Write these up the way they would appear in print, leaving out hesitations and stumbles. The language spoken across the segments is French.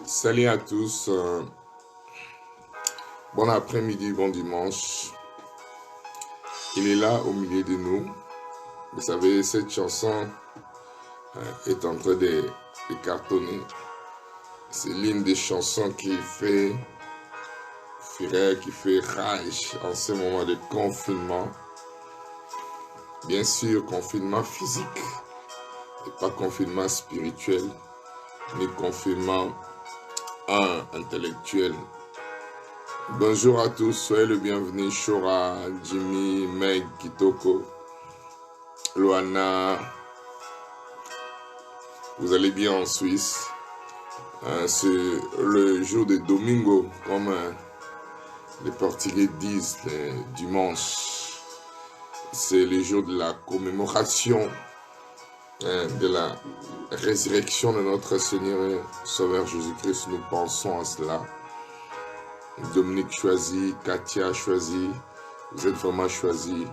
Salut à tous, bon après-midi, bon dimanche. Il est là au milieu de nous. Vous savez, cette chanson est en train de cartonner. C'est l'une des chansons qui fait fureur, qui fait rage en ce moment de confinement. Bien sûr, confinement physique et pas confinement spirituel, mais confinement intellectuel. Bonjour à tous, soyez le bienvenu. Shora, Jimmy, Meg, Kitoko, Luana, vous allez bien en Suisse. C'est le jour de Domingo, comme les Portugais disent, le dimanche. C'est le jour de la commémoration de la résurrection de notre Seigneur et Sauveur Jésus-Christ. Nous pensons à cela. Dominique choisi, Katia choisi, vous êtes vraiment choisis.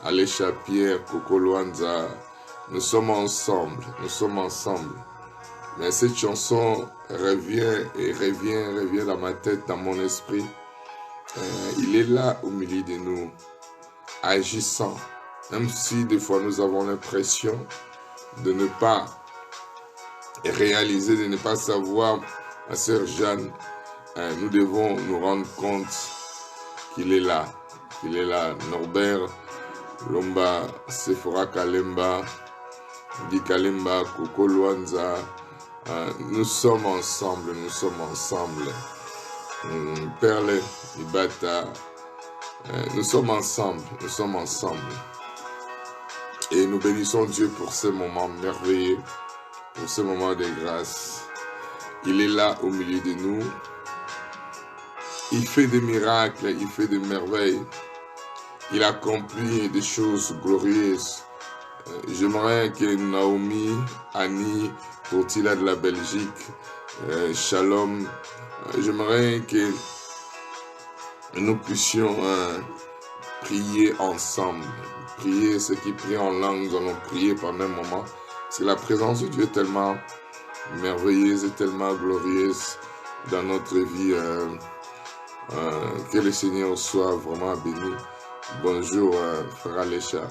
Alécha Pierre, Coco Luanza, nous sommes ensemble. Mais cette chanson revient dans ma tête, dans mon esprit. Il est là au milieu de nous, agissant. Même si des fois nous avons l'impression de ne pas réaliser, de ne pas savoir. Ma sœur Jeanne, nous devons nous rendre compte qu'il est là. Norbert, Lomba, Sephora Kalemba, Di Kalemba, Coco Luanza, nous sommes ensemble. Perle, Ibata, nous sommes ensemble. Et nous bénissons Dieu pour ce moment merveilleux, pour ce moment de grâce. Il est là au milieu de nous. Il fait des miracles, il fait des merveilles. Il accomplit des choses glorieuses. J'aimerais que Naomi, Annie, Tortilla de la Belgique, Shalom, j'aimerais que nous puissions prier ensemble. Prier, ceux qui prient en langue, nous allons prier pendant un moment. C'est la présence de Dieu est tellement merveilleuse et tellement glorieuse dans notre vie. Que le Seigneur soit vraiment béni. Bonjour, Frère Alécha.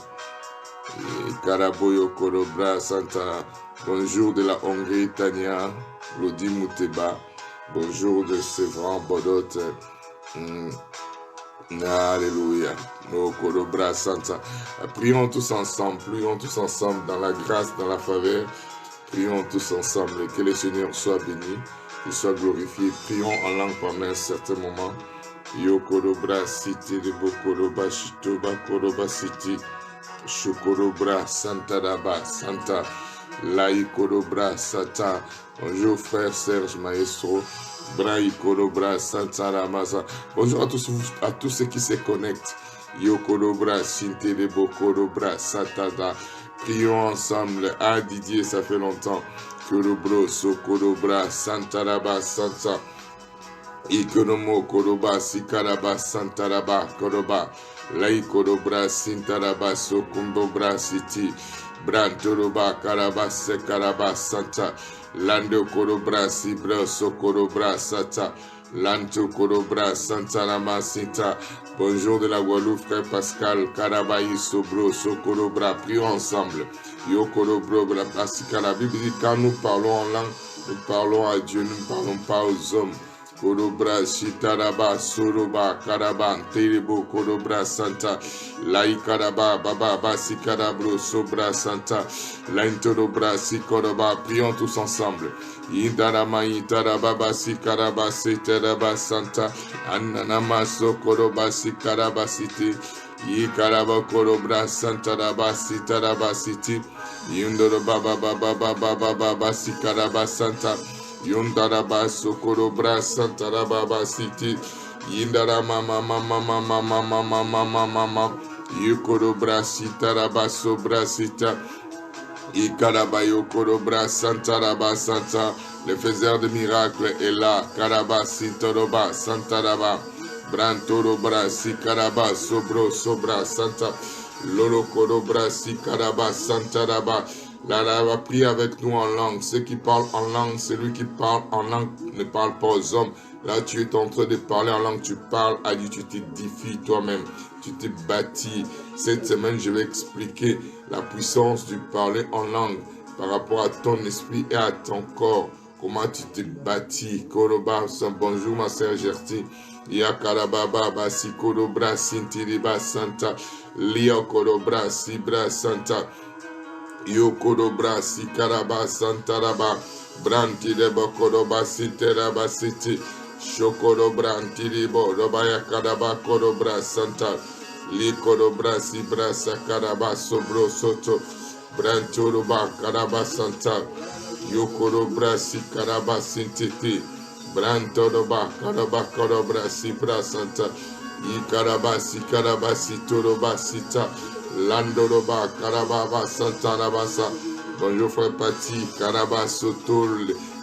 Karaboyo Korobra Santa. Bonjour de la Hongrie, Tania. Lodi Mouteba. Bonjour de Sévran Bodot. Alléluia. No Korobra Santa. Prions tous ensemble dans la grâce, dans la faveur. Prions tous ensemble, que le Seigneur soit béni, qu'il soit glorifié. Prions en langue pendant un certain moment. Yokorobra City, de Bokoroba, Shitoba, Koroba City, Shokorobra, Santa Daba, Santa, Lai Korobra, Sata. Bonjour frère Serge Maestro, Braï Korobra, Santa Ramasa. Bonjour à tous ceux qui se connectent. Yokorobra, Sinte, de Bokorobra, Satada. Prions ensemble. Ah Didier, ça fait longtemps. Korobro, Sokorobra, Santaraba, Santa. Ikonomo, Koroba, Sikaraba, Santaraba, Koroba. Lai Korobra, Sintaraba, Sokumbobra, City. Brantoroba, Karaba, Sekaraba, Santa. Lando Korobra, Sibra, Sokorobra, Santa. Lanto Korobra, Santarama, Sita. Bonjour de la Guadeloupe, frère Pascal, Karabaï, Sobro, Sokorobra. Prions ensemble. Yo Korobro, Pascal. La Bible dit quand nous parlons en langue, nous parlons à Dieu, nous ne parlons pas aux hommes. Korobra, Shitaraba, Soroba, Karaban, Terebo, Korobra, Santa, Lai Karaba, Baba, Basi Karabro, Sobra, Santa, Laintorobra, Sikoroba. Prions tous ensemble. Indarama, Itaraba, Basi Karaba, Seteraba, Santa, Ananama, Sokoroba, Sikaraba, City, Ikaraba, Korobra, Santa, Raba, Sitaraba, City, Yundoroba, Baba, Baba, Baba, Baba, Sikaraba, Santa, Yundaraba Sokorobra Santaraba City Yindarama mama Yukorobra Sitaraba Sobra Sita Ikarabayo Korobra Santaraba Santa. Le faiseur de miracles est là. Karaba Sitoroba Santaraba Brantorobra Sikaraba Sobro Sobra Santa Lolo Korobra Sikaraba Santaraba Là, prie avec nous en langue. Ceux qui parlent en langue, celui qui parle en langue ne parle pas aux hommes. Là, tu es en train de parler en langue, tu parles à Dieu, tu t'édifies toi-même, tu t'es bâti. Cette semaine, je vais expliquer la puissance du parler en langue par rapport à ton esprit et à ton corps. Comment tu t'es bâti. Koroba, bonjour ma sœur Gertie. Yakarababa, Basi Korobra, Sintiriba Santa, Lia Korobra, Sibra Santa, Yokorobra, Sikaraba, Santaraba, Branti Deba Koroba, Siteraba City, Shokorobra, Antiribo, Robaya Karaba, Korobra, Santa, Li Korobra, Sibra, Sakaraba, Sobro, Soto, Brantoroba, Karaba, Santa, Yokorobra, Sikaraba, Sintiti, Brantoroba, Karaba, Korobra, Sibra, Santa, Ikaraba, Sikaraba, Sitoroba, Sita, Landoroba, Karababa, Santa Rabasa. Bonjour frère Pati, Karaba, Soto,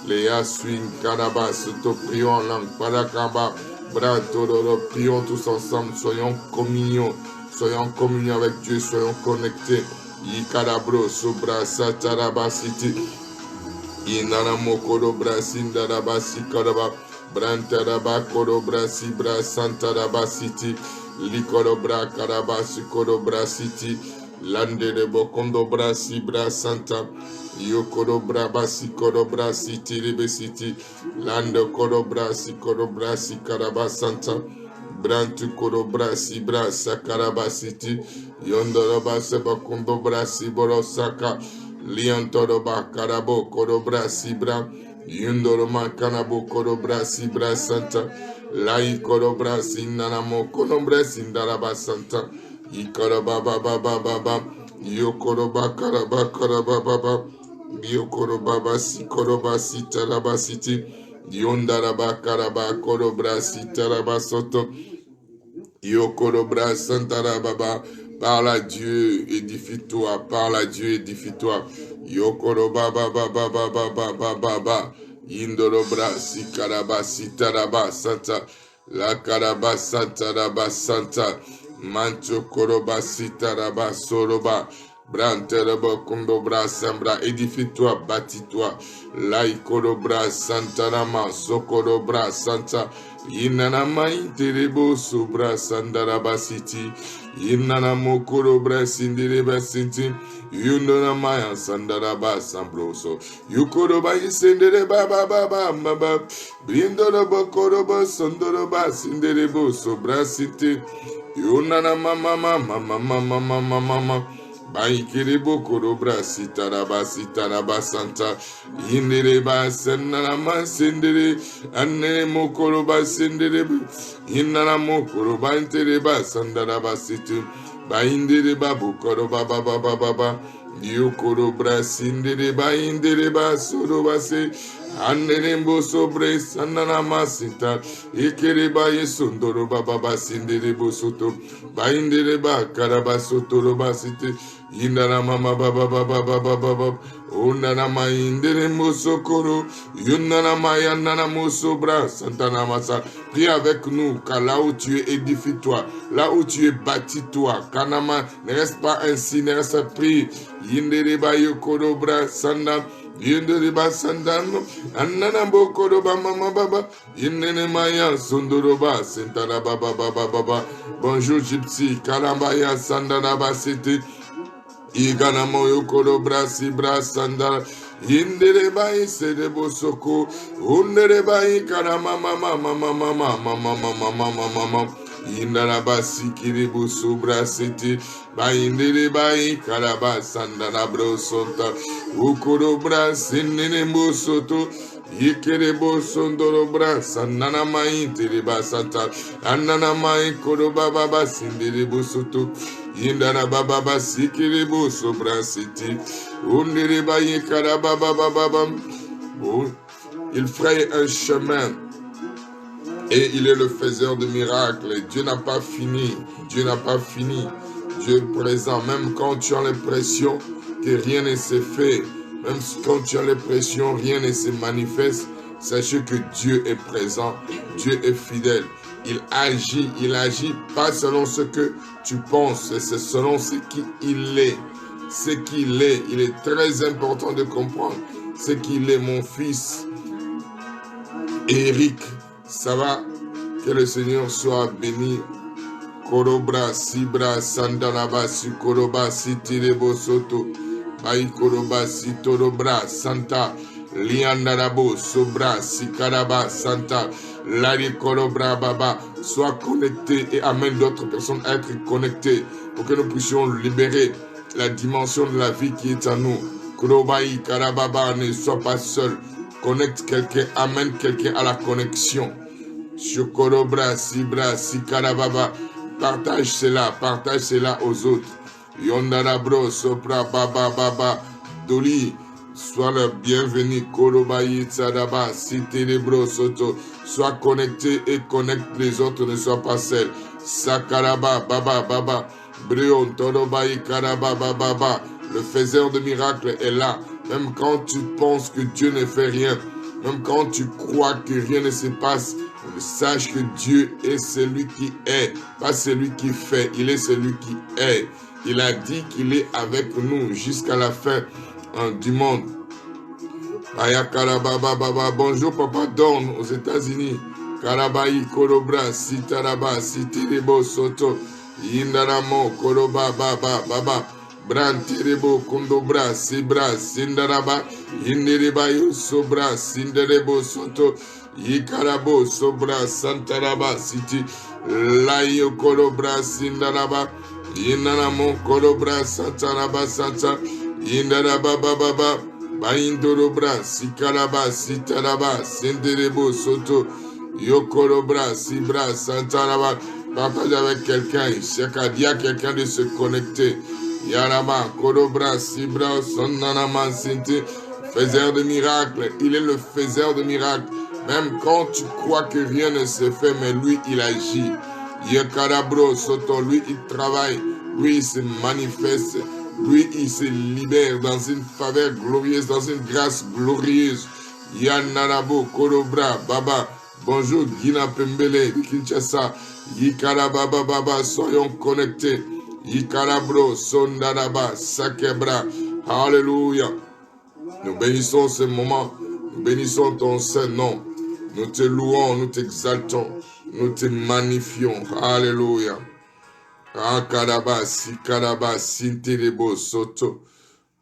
Léa Swing, Karaba, Soto, prions en langue, Parakaba, Brantoro, prions tous ensemble, soyons en communion avec Dieu, soyons connectés. Ikarabro, Sobra, Sataraba, City, Inanamo, Korobra, Sindaraba, Sikaraba, Brantaraba, Korobra, Sibra, Santaraba, City, Likorobra, Karaba, Sikorobra, City, Lande de Bokondobra, Sibra, Santa, Yokorobra, Basikorobra, City, Ribe City, Lande Korobra, Sikorobra, Sikaraba, Santa, Brantu Korobra, Sibra, Sakaraba, City, Yondoroba, Sebakondobra, Siboro, Saka, Liantoroba, Karabo, Korobra, Sibra, Yundoroma, Kanabo, Korobra, Sibra, Santa, Lai Korobra, Sinanamo, Konobre, Sindaraba, Santa, Ikaraba, Baba, Baba, Yokoroba, Karaba, Karaba, Baba, Yokoroba, Sikoroba, Sitaraba, City, Yondaraba, Karaba, Korobra, Sitaraba, Soto, Yokorobra, Santarababa, parle à Dieu, édifie-toi, parle à Dieu, édifie-toi. Yokoroba, Baba, Baba, Baba, Baba, Baba, Indorobra, Sikaraba, Sitaraba, Santa, La Karaba, Santaraba, Santa, Mancho Koroba, Sitaraba, Soroba, Branterebo, Kondobra, Sambra, édifie-toi, bâtis-toi. Laikorobra, Santarama, Sokorobra, Santa, Inanama interebo sobra sandaraba city. Inanamo korobra sindireba city. Yunonamaya sandaraba sambroso. Yukoroba isendereba baba baba. Brindoroba koroba sondoroba sinderebo sobra city. Yunanama mama mama mama mama mama. Baikiribo korobra sitaraba santa. Indereba senarama sendere. Anemo koroba sendere. Inaramo koroba intereba sandaraba situ. Baindereba bukoroba baba baba. Dio korobra sindereba indereba soroba se. Anerembo sobre sanarama sinta. Ikereba yesondoroba baba sinderebo soto. Baindereba karaba sotoroba site. Indana mama baba baba baba baba. Unana ma indere mosokoro. Yunana ma yanana mosobra. Santana masa. Prie avec nous, car là où tu es, édifie-toi. Là où tu es, bâtis-toi. Kanama, ne reste pas ainsi, ne reste pas pris. Indere ba yokoro bra sanda. Indere ba sandano. Anana bokoro ba mama baba. Indene maya sondoroba. Santana baba baba baba. Bonjour Gypsy. Kalambaya sandana ba c'était. Igana moyo koro brasi brasanda indere bai serebo soko undere bai karama mama mama mama mama mama mama mama indara basi kiribu subra city bai indere bai karaba sandana brosota ukoro brasi nene mosoto Ikerebo sondoro brasa nana mai tereba santa anana mai koro baba basinderebo soto indana baba basikirebo sobra city ondereba yekara baba baba. Il fraye un chemin et il est le faiseur de miracles. Dieu n'a pas fini, Dieu n'a pas fini. Dieu est présent même quand tu as l'impression que rien ne s'est fait. Même quand tu as l'impression rien ne se manifeste, sachez que Dieu est présent, Dieu est fidèle. Il agit pas selon ce que tu penses, c'est selon ce qu'il est. ce qu'il est. Il est très important de comprendre ce qu'il est, mon fils. Eric, ça va? Que le Seigneur soit béni. Korobra, Sibra, Sandalaba, Sikoroba, Sitirebo, Soto, Baï Koroba, Sitorobra, Santa, Liandarabo, Sobra, Sikaraba, Santa, Lari Korobra, Baba. Sois connecté et amène d'autres personnes à être connectées pour que nous puissions libérer la dimension de la vie qui est en nous. Korobaï, Karababa, ne sois pas seul. Connecte quelqu'un, amène quelqu'un à la connexion. Chokorobra, Sibra, Sikarababa. Partage cela aux autres. Yondarabro, Sopra, Baba, Baba, Doli, sois le bienvenu. Korobayi, Tsadaba, Sitelebro, Soto, sois connecté et connecte les autres, ne sois pas seul. Sakaraba, Baba, Baba, Brion, Torobayi, Karaba, Baba, Baba, le faiseur de miracles est là. Même quand tu penses que Dieu ne fait rien, même quand tu crois que rien ne se passe, sache que Dieu est celui qui est, pas celui qui fait, il est celui qui est. Il a dit qu'il est avec nous jusqu'à la fin du monde. Bonjour Papa Don aux États-Unis. Karabaï, Korobra, Sitaraba, Sitirebo, Soto, Indaramo, Koroba, Baba, Baba, Bran, Terebo, Kondobra, Sibra, Sindaraba, Indiribayo, Sobra, Sinderebo, Soto, Yikarabo, Sobra, Santaraba, Siti, Layo, Korobra, Sindaraba, Inaramo, Korobra, Santaraba, Santa, Indaraba, Baba, Baindorobra, Sikaraba, Sitaraba, Sinderebo, Soto, Yokorobra, Sibra, Santaraba. Partage avec quelqu'un, il y a quelqu'un de se connecter. Yarama, Korobra, Sibra, Sonanama, Sinti, faiseur de miracles. Il est le faiseur de miracles. Même quand tu crois que rien ne se fait, mais lui, il agit. Yakarabro, Soto, lui, il travaille. Lui, il se manifeste. Lui, il se libère dans une faveur glorieuse, dans une grâce glorieuse. Yanarabo, Korobra, Baba. Bonjour, Guina Pembele de Kinshasa. Yikarababa, Baba, soyons connectés. Yikarabro, Sondaraba, Sakebra. Alléluia. Nous bénissons ce moment. Nous bénissons ton saint nom. Nous te louons, nous t'exaltons. Nous te magnifions. Alléluia. Akaraba, Sikaraba, Sinterebo, Soto.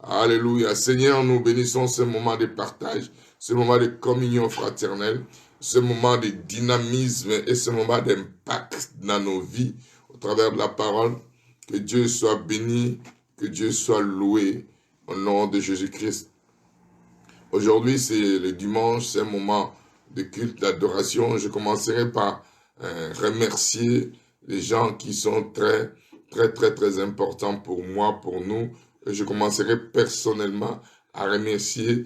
Alléluia. Seigneur, nous bénissons ce moment de partage, ce moment de communion fraternelle, ce moment de dynamisme et ce moment d'impact dans nos vies au travers de la parole. Que Dieu soit béni, que Dieu soit loué au nom de Jésus-Christ. Aujourd'hui, c'est le dimanche, c'est un moment de culte, d'adoration. Je commencerai par remercier les gens qui sont très importants pour moi, pour nous. Et je commencerai personnellement à remercier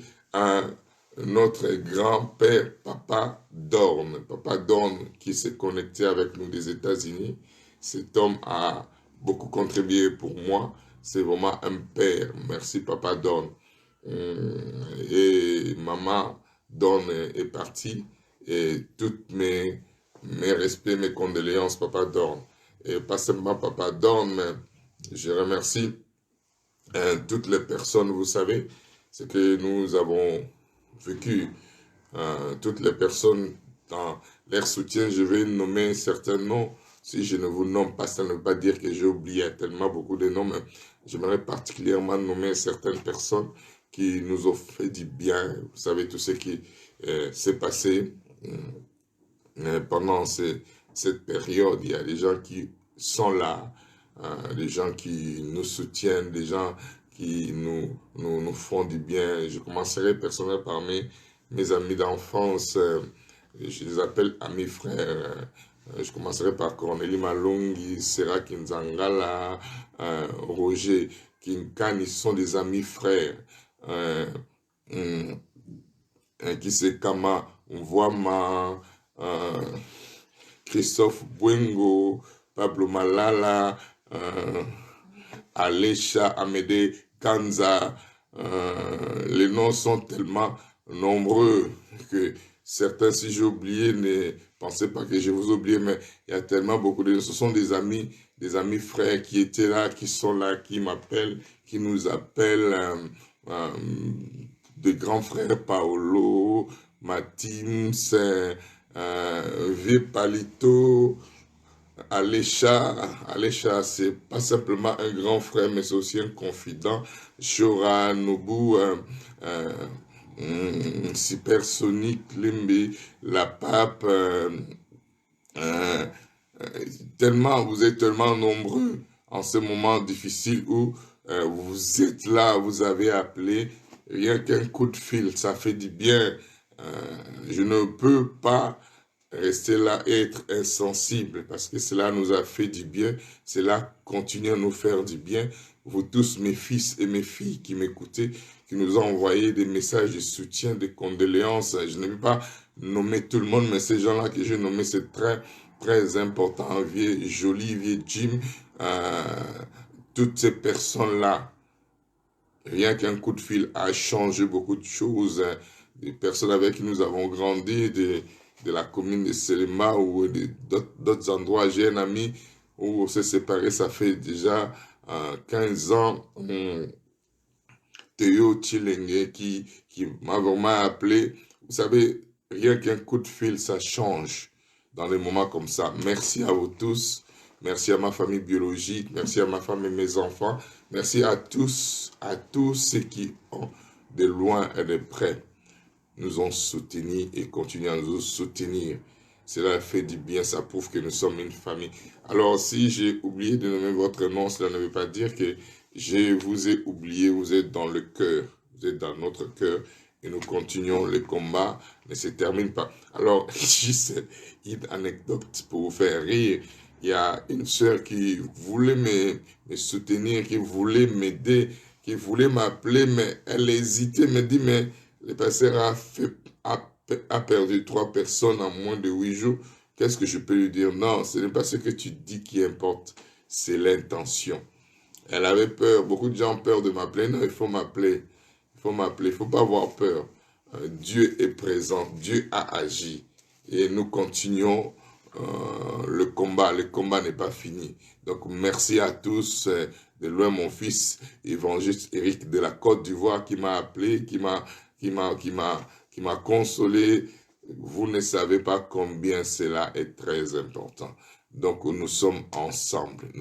notre grand-père, Papa Dorn. Papa Dorn qui s'est connecté avec nous des États-Unis. Cet homme a beaucoup contribué pour moi. C'est vraiment un père. Merci Papa Dorn. Et maman Dorn est partie. Et toutes mes respects, mes condoléances, Papa Dorn. Et pas seulement Papa Dorn, mais je remercie toutes les personnes, vous savez, ce que nous avons vécu. Toutes les personnes dans leur soutien, je vais nommer certains noms. Si je ne vous nomme pas, ça ne veut pas dire que j'ai oublié tellement beaucoup de noms, mais j'aimerais particulièrement nommer certaines personnes qui nous ont fait du bien. Vous savez, tout ce qui s'est passé pendant cette période. Il y a des gens qui sont là, des gens qui nous soutiennent, des gens qui nous font du bien. Je commencerai personnellement par mes amis d'enfance. Je les appelle amis frères. Je commencerai par Cornélie Malongi, Sera Kinzangala, Roger Kinkani, sont des amis frères. Kisekama Mvwama, Christophe Bwengo, Pablo Malala, Alesha Amédée Kanza. Les noms sont tellement nombreux que certains, si j'ai oublié, ne pensez pas que je vous oublie, mais il y a tellement beaucoup de... Ce sont des amis des amis frères qui étaient là, qui sont là, qui m'appellent, qui nous appellent, de grands frères Paolo, Matim, Vieux Palito, Alécha, c'est pas simplement un grand frère, mais c'est aussi un confident. Shora, Nobu, Supersonic, Limbi, La Pape, tellement, vous êtes tellement nombreux en ce moment difficile où vous êtes là, vous avez appelé, rien qu'un coup de fil, ça fait du bien. Je ne peux pas rester là et être insensible parce que cela nous a fait du bien, cela continue à nous faire du bien. Vous tous, mes fils et mes filles qui m'écoutez, qui nous ont envoyé des messages de soutien, de condoléances, je ne vais pas nommer tout le monde, mais ces gens-là que j'ai nommés, c'est très important. Vieux Joli, vieux Jim, toutes ces personnes-là, rien qu'un coup de fil a changé beaucoup de choses. Des personnes avec qui nous avons grandi, de la commune de Selema ou d'autres endroits. J'ai un ami où on s'est séparés, ça fait déjà 15 ans. Théo Chilenge qui m'a vraiment appelé. Vous savez, rien qu'un coup de fil, ça change dans des moments comme ça. Merci à vous tous. Merci à ma famille biologique. Merci à ma femme et mes enfants. Merci à tous ceux qui ont de loin et de près nous ont soutenus et continuent à nous soutenir. Cela fait du bien, ça prouve que nous sommes une famille. Alors, si j'ai oublié de nommer votre nom, cela ne veut pas dire que je vous ai oublié, vous êtes dans le cœur, vous êtes dans notre cœur et nous continuons le combat, ne se termine pas. Alors, juste une anecdote pour vous faire rire. Il y a une sœur qui voulait me soutenir, qui voulait m'aider, qui voulait m'appeler, mais elle hésitait, me dit, mais le pasteur a perdu 3 personnes en moins de 8 jours. Qu'est-ce que je peux lui dire? Non, ce n'est pas ce que tu dis qui importe, c'est l'intention. Elle avait peur, beaucoup de gens ont peur de m'appeler. Non, il faut m'appeler, il ne faut pas avoir peur. Dieu est présent, Dieu a agi et nous continuons le combat n'est pas fini. Donc merci à tous, de loin mon fils évangéliste Eric de la Côte d'Ivoire qui m'a appelé, qui m'a consolé. Vous ne savez pas combien cela est très important. Donc nous sommes ensemble,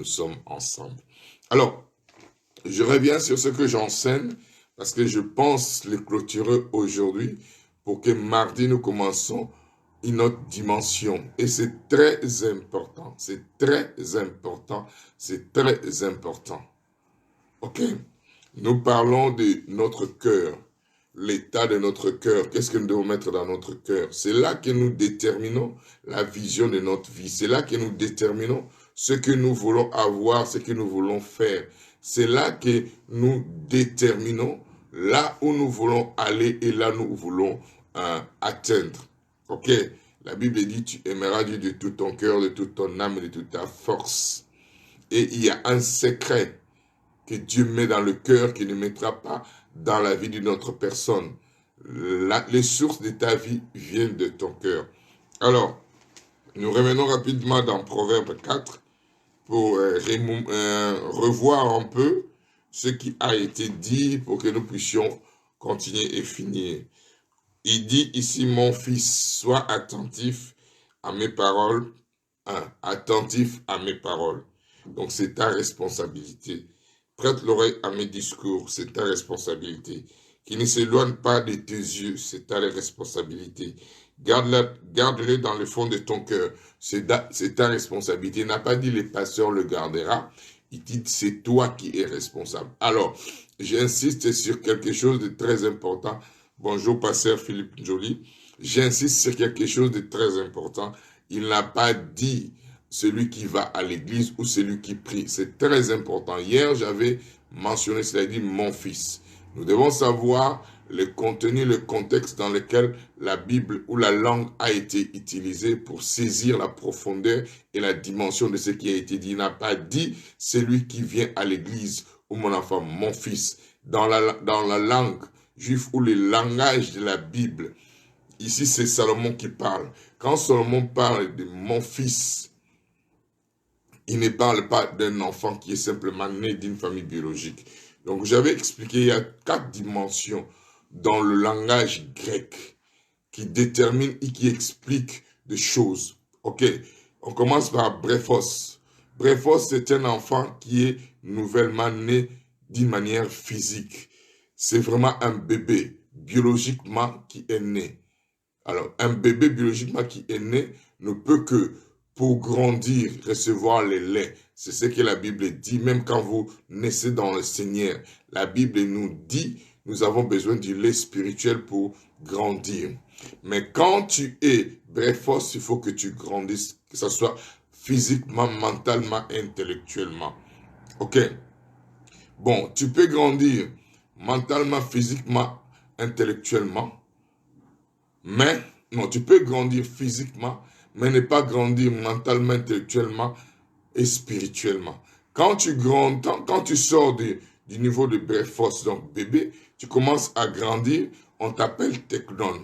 Alors, je reviens sur ce que j'enseigne parce que je pense le clôturer aujourd'hui pour que mardi nous commençons une autre dimension. Et c'est très important, Ok? Nous parlons de notre cœur, l'état de notre cœur. Qu'est-ce que nous devons mettre dans notre cœur? C'est là que nous déterminons la vision de notre vie. C'est là que nous déterminons ce que nous voulons avoir, ce que nous voulons faire. C'est là que nous déterminons là où nous voulons aller et là où nous voulons atteindre. Ok? La Bible dit, tu aimeras Dieu de tout ton cœur, de toute ton âme et de toute ta force. Et il y a un secret que Dieu met dans le cœur qui ne mettra pas dans la vie d'une autre personne. Les sources de ta vie viennent de ton cœur. Alors, nous revenons rapidement dans Proverbe 4 pour revoir un peu ce qui a été dit pour que nous puissions continuer et finir. Il dit ici, mon fils, sois attentif à mes paroles, attentif à mes paroles. Donc c'est ta responsabilité. Prête l'oreille à mes discours, c'est ta responsabilité. Qui ne s'éloigne pas de tes yeux, c'est ta responsabilité. Garde-le dans le fond de ton cœur, c'est ta responsabilité. Il n'a pas dit le pasteur le gardera, il dit c'est toi qui es responsable. Alors, j'insiste sur quelque chose de très important. Bonjour, pasteur Philippe Joly. J'insiste sur quelque chose de très important. Il n'a pas dit celui qui va à l'église ou celui qui prie. C'est très important. Hier, j'avais mentionné, cela dit, mon fils. Nous devons savoir le contenu, le contexte dans lequel la Bible ou la langue a été utilisée pour saisir la profondeur et la dimension de ce qui a été dit. Il n'a pas dit celui qui vient à l'église ou mon enfant, mon fils. Dans la langue juif ou le langage de la Bible, ici c'est Salomon qui parle. Quand Salomon parle de mon fils, Il ne parle pas d'un enfant qui est simplement né d'une famille biologique. Donc, j'avais expliqué, il y a 4 dimensions dans le langage grec qui déterminent et qui expliquent des choses. Ok, on commence par Brephos. Brephos, c'est un enfant qui est nouvellement né d'une manière physique. C'est vraiment un bébé biologiquement qui est né. Alors, un bébé biologiquement qui est né ne peut que, pour grandir, recevoir les laits. C'est ce que la Bible dit, même quand vous naissez dans le Seigneur. La Bible nous dit, nous avons besoin du lait spirituel pour grandir. Mais quand tu es Brephos, il faut que tu grandisses, que ce soit physiquement, mentalement, intellectuellement. Ok? Bon, tu peux grandir mentalement, physiquement, intellectuellement, mais, non, tu peux grandir physiquement, mais ne pas grandir mentalement, intellectuellement et spirituellement. Quand tu sors du niveau de Brephos, donc bébé, tu commences à grandir, on t'appelle Teknon.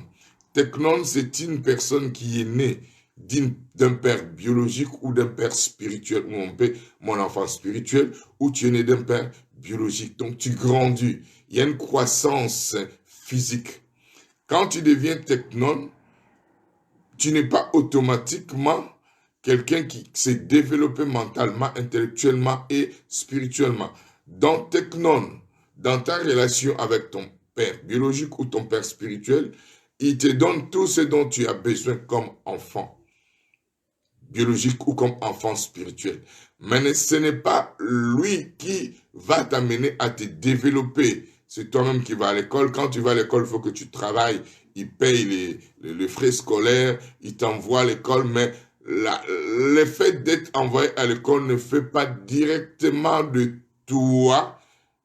Teknon, c'est une personne qui est née d'un père biologique ou d'un père spirituel, ou mon enfant spirituel, ou tu es né d'un père biologique. Donc tu grandis. Il y a une croissance physique. Quand tu deviens Teknon, tu n'es pas automatiquement quelqu'un qui s'est développé mentalement, intellectuellement et spirituellement. Dans Teknon, dans ta relation avec ton père biologique ou ton père spirituel, il te donne tout ce dont tu as besoin comme enfant biologique ou comme enfant spirituel. Mais ce n'est pas lui qui va t'amener à te développer. C'est toi-même qui vas à l'école. Quand tu vas à l'école, il faut que tu travailles. Il paye les frais scolaires, il t'envoie à l'école, mais le fait d'être envoyé à l'école ne fait pas directement de toi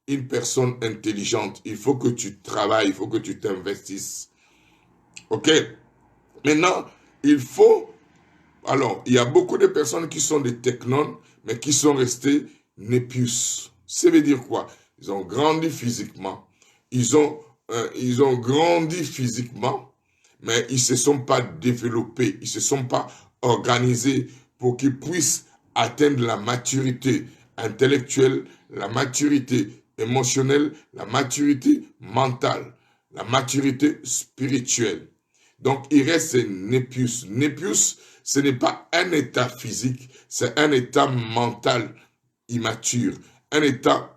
une personne intelligente. Il faut que tu travailles, il faut que tu t'investisses. Ok? Maintenant, alors, il y a beaucoup de personnes qui sont des technones, mais qui sont restés népius. Ça veut dire quoi? Ils ont grandi physiquement. Ils ont grandi physiquement, mais ils ne se sont pas développés. Ils ne se sont pas organisés pour qu'ils puissent atteindre la maturité intellectuelle, la maturité émotionnelle, la maturité mentale, la maturité spirituelle. Donc, il reste népius. Népius, ce n'est pas un état physique, c'est un état mental immature, un état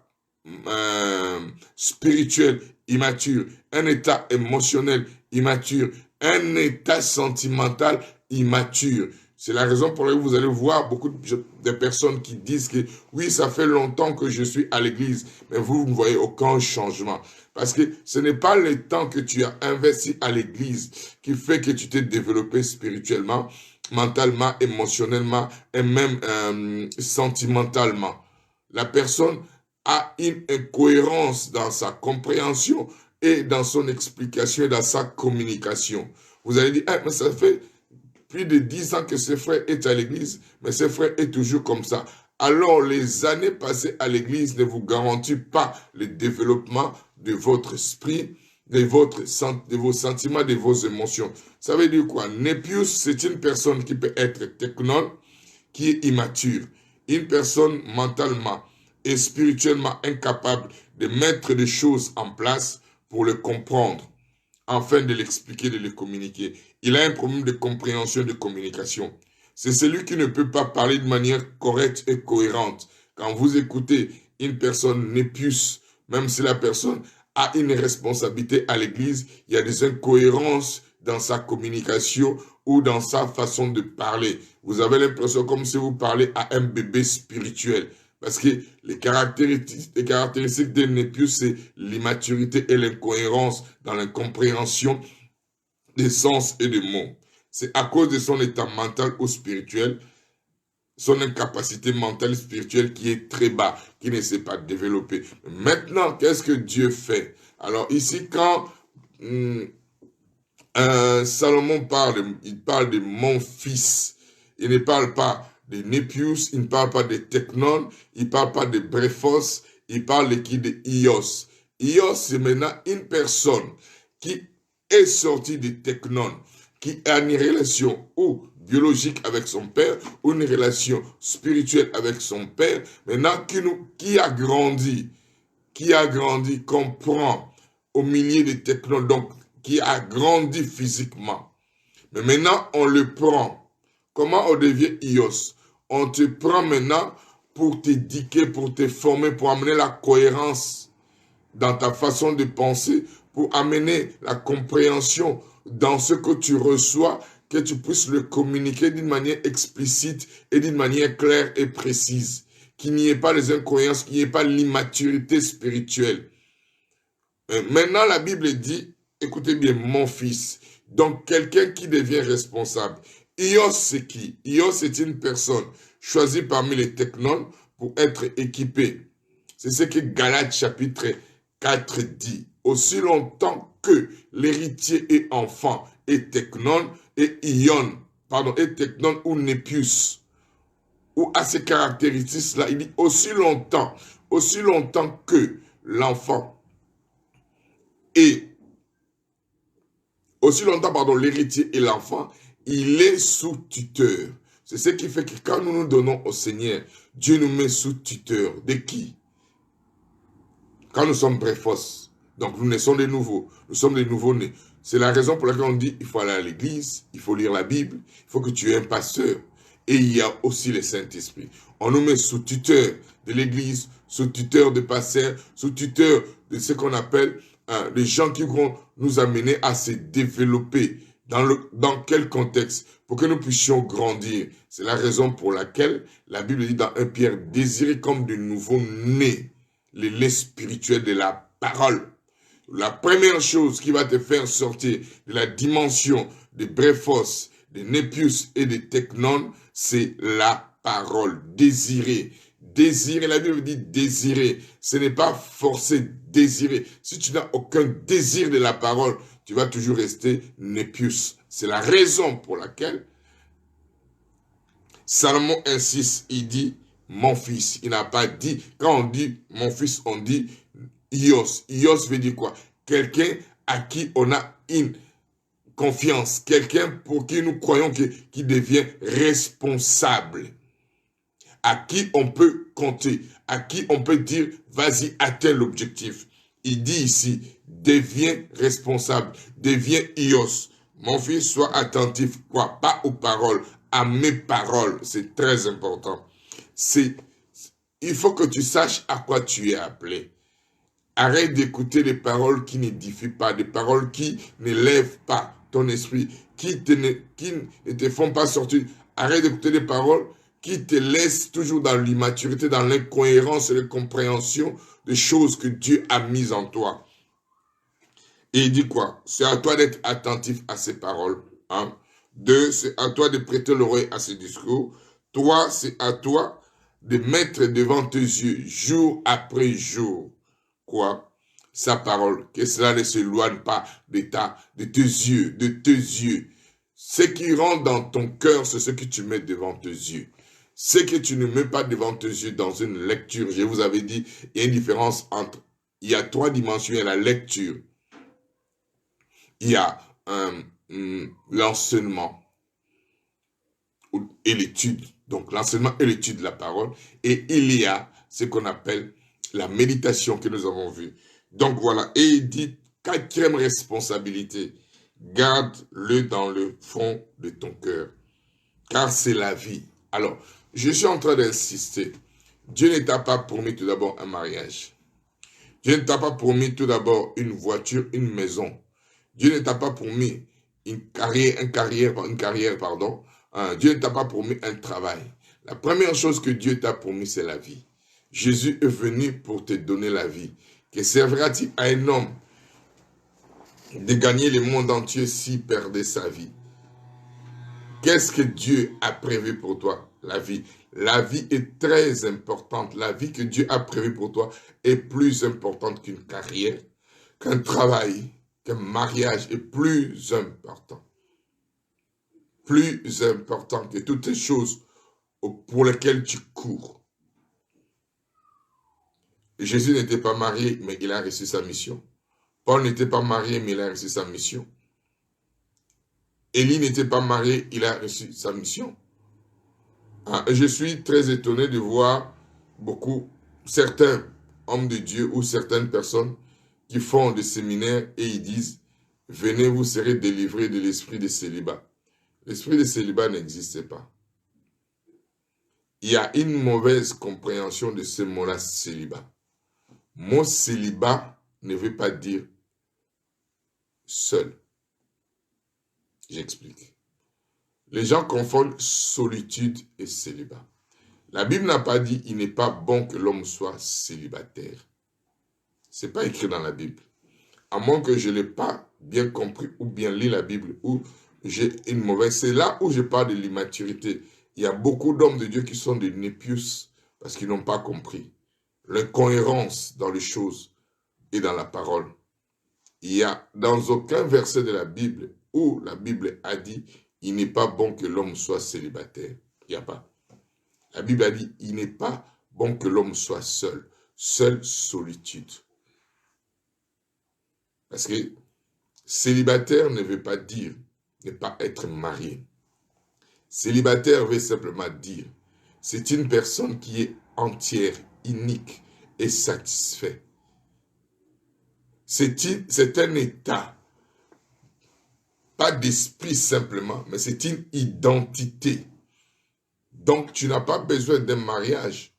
spirituel immature, un état émotionnel immature, un état sentimental immature. C'est la raison pour laquelle vous allez voir beaucoup de personnes qui disent que oui, ça fait longtemps que je suis à l'église, mais vous ne voyez aucun changement. Parce que ce n'est pas le temps que tu as investi à l'église qui fait que tu t'es développé spirituellement, mentalement, émotionnellement et même sentimentalement. La personne a une incohérence dans sa compréhension et dans son explication et dans sa communication. Vous allez dire, ah, mais ça fait plus de 10 ans que ce frère est à l'église, mais ce frère est toujours comme ça. Alors, les années passées à l'église ne vous garantissent pas le développement de votre esprit, de vos sentiments, de vos émotions. Ça veut dire quoi? Népius, c'est une personne qui peut être technon, qui est immature. Une personne mentalement et spirituellement incapable de mettre des choses en place pour le comprendre, afin de l'expliquer, de le communiquer. Il a un problème de compréhension, de communication. C'est celui qui ne peut pas parler de manière correcte et cohérente. Quand vous écoutez une personne népius, même si la personne a une responsabilité à l'église, il y a des incohérences dans sa communication ou dans sa façon de parler. Vous avez l'impression comme si vous parlez à un bébé spirituel. Parce que les caractéristiques d'un népius, c'est l'immaturité et l'incohérence dans l'incompréhension des sens et des mots. C'est à cause de son état mental ou spirituel, son incapacité mentale et spirituelle qui est très bas, qui ne s'est pas développée. Maintenant, qu'est-ce que Dieu fait? Alors ici, quand Salomon il parle de mon fils, il ne parle pas de Népius, il ne parle pas de Teknon, il ne parle pas de Brephos, il parle de qui? De Ios. Ios, c'est maintenant une personne qui est sortie de Teknon, qui a une relation ou biologique avec son père, ou une relation spirituelle avec son père, maintenant qui a grandi, comprend au milieu des technologies, donc qui a grandi physiquement. Mais maintenant, on le prend. Comment on devient ios? On te prend maintenant pour t'éduquer, pour te former, pour amener la cohérence dans ta façon de penser, pour amener la compréhension dans ce que tu reçois, que tu puisses le communiquer d'une manière explicite et d'une manière claire et précise. Qu'il n'y ait pas les incohérences, qu'il n'y ait pas l'immaturité spirituelle. Maintenant, la Bible dit, écoutez bien, mon fils, donc quelqu'un qui devient responsable. Ios, c'est qui? Ios, c'est une personne choisie parmi les technones pour être équipée. C'est ce que Galates chapitre 4 dit. Aussi longtemps que l'héritier est enfant et technone et ion, et technone ou népius, ou à ces caractéristiques-là, il dit aussi longtemps que l'enfant est, l'héritier et l'enfant, il est sous tuteur. C'est ce qui fait que quand nous nous donnons au Seigneur, Dieu nous met sous tuteur. De qui? Quand nous sommes préfos, donc nous naissons de nouveau, nous sommes des nouveaux-nés. C'est la raison pour laquelle on dit il faut aller à l'église, il faut lire la Bible, il faut que tu aies un pasteur. Et il y a aussi le Saint-Esprit. On nous met sous tuteur de l'église, sous tuteur de pasteur, sous tuteur de ce qu'on appelle les gens qui vont nous amener à se développer. Dans quel contexte? Pour que nous puissions grandir. C'est la raison pour laquelle la Bible dit dans 1 Pierre, désirez comme de nouveaux nés le lait spirituel de la parole. La première chose qui va te faire sortir de la dimension des brephos, des népius et des technones, c'est la parole. Désirer. Désirer, la Bible dit désirer. Ce n'est pas forcer, désirer. Si tu n'as aucun désir de la parole, tu vas toujours rester népius. C'est la raison pour laquelle Salomon insiste, il dit mon fils. Il n'a pas dit, quand on dit mon fils, on dit ios. Ios veut dire quoi? Quelqu'un à qui on a une confiance. Quelqu'un pour qui nous croyons qui devient responsable. À qui on peut compter. À qui on peut dire, vas-y, atteins l'objectif. Il dit ici, deviens responsable. Deviens ios. Mon fils, sois attentif. Quoi? Pas aux paroles. À mes paroles. C'est très important. Il faut que tu saches à quoi tu es appelé. Arrête d'écouter des paroles qui n'édifient pas, des paroles qui n'élèvent pas ton esprit, qui ne te font pas sortir. Arrête d'écouter des paroles qui te laissent toujours dans l'immaturité, dans l'incohérence et l'incompréhension des choses que Dieu a mises en toi. Et il dit quoi? C'est à toi d'être attentif à ces paroles. 2, c'est à toi de prêter l'oreille à ces discours. 3, c'est à toi de mettre devant tes yeux, jour après jour, quoi? Sa parole, que cela ne s'éloigne pas de tes yeux. Ce qui rentre dans ton cœur, c'est ce que tu mets devant tes yeux. Ce que tu ne mets pas devant tes yeux dans une lecture, je vous avais dit, il y a une différence entre, il y a 3 dimensions, il y a la lecture, il y a l'enseignement et l'étude, donc l'enseignement et l'étude de la parole, et il y a ce qu'on appelle la méditation que nous avons vue. Donc voilà, et il dit, 4e responsabilité, garde-le dans le fond de ton cœur, car c'est la vie. Alors, je suis en train d'insister, Dieu ne t'a pas promis tout d'abord un mariage. Dieu ne t'a pas promis tout d'abord une voiture, une maison. Dieu ne t'a pas promis une carrière. Dieu ne t'a pas promis un travail. La première chose que Dieu t'a promis, c'est la vie. Jésus est venu pour te donner la vie. Que servira-t-il à un homme de gagner le monde entier s'il perdait sa vie? Qu'est-ce que Dieu a prévu pour toi? La vie. La vie est très importante. La vie que Dieu a prévue pour toi est plus importante qu'une carrière, qu'un travail, qu'un mariage est plus important. Plus important que toutes les choses pour lesquelles tu cours. Jésus n'était pas marié, mais il a reçu sa mission. Paul n'était pas marié, mais il a reçu sa mission. Élie n'était pas marié, il a reçu sa mission. Ah, et je suis très étonné de voir certains hommes de Dieu ou certaines personnes qui font des séminaires et ils disent, venez, vous serez délivrés de l'esprit de célibat. L'esprit de célibat n'existe pas. Il y a une mauvaise compréhension de ce mot-là, célibat. Mot célibat ne veut pas dire seul. J'explique. Les gens confondent solitude et célibat. La Bible n'a pas dit il n'est pas bon que l'homme soit célibataire. Ce n'est pas écrit dans la Bible. À moins que je ne l'ai pas bien compris ou bien lu la Bible ou j'ai une mauvaise. C'est là où je parle de l'immaturité. Il y a beaucoup d'hommes de Dieu qui sont des népius parce qu'ils n'ont pas compris. L'incohérence dans les choses et dans la parole. Il n'y a dans aucun verset de la Bible où la Bible a dit il n'est pas bon que l'homme soit célibataire. Il n'y a pas. La Bible a dit il n'est pas bon que l'homme soit seul. Seule solitude. Parce que célibataire ne veut pas dire ne pas être marié. Célibataire veut simplement dire c'est une personne qui est entière, unique et satisfaite. C'est un état, pas d'esprit simplement, mais c'est une identité. Donc, tu n'as pas besoin d'un mariage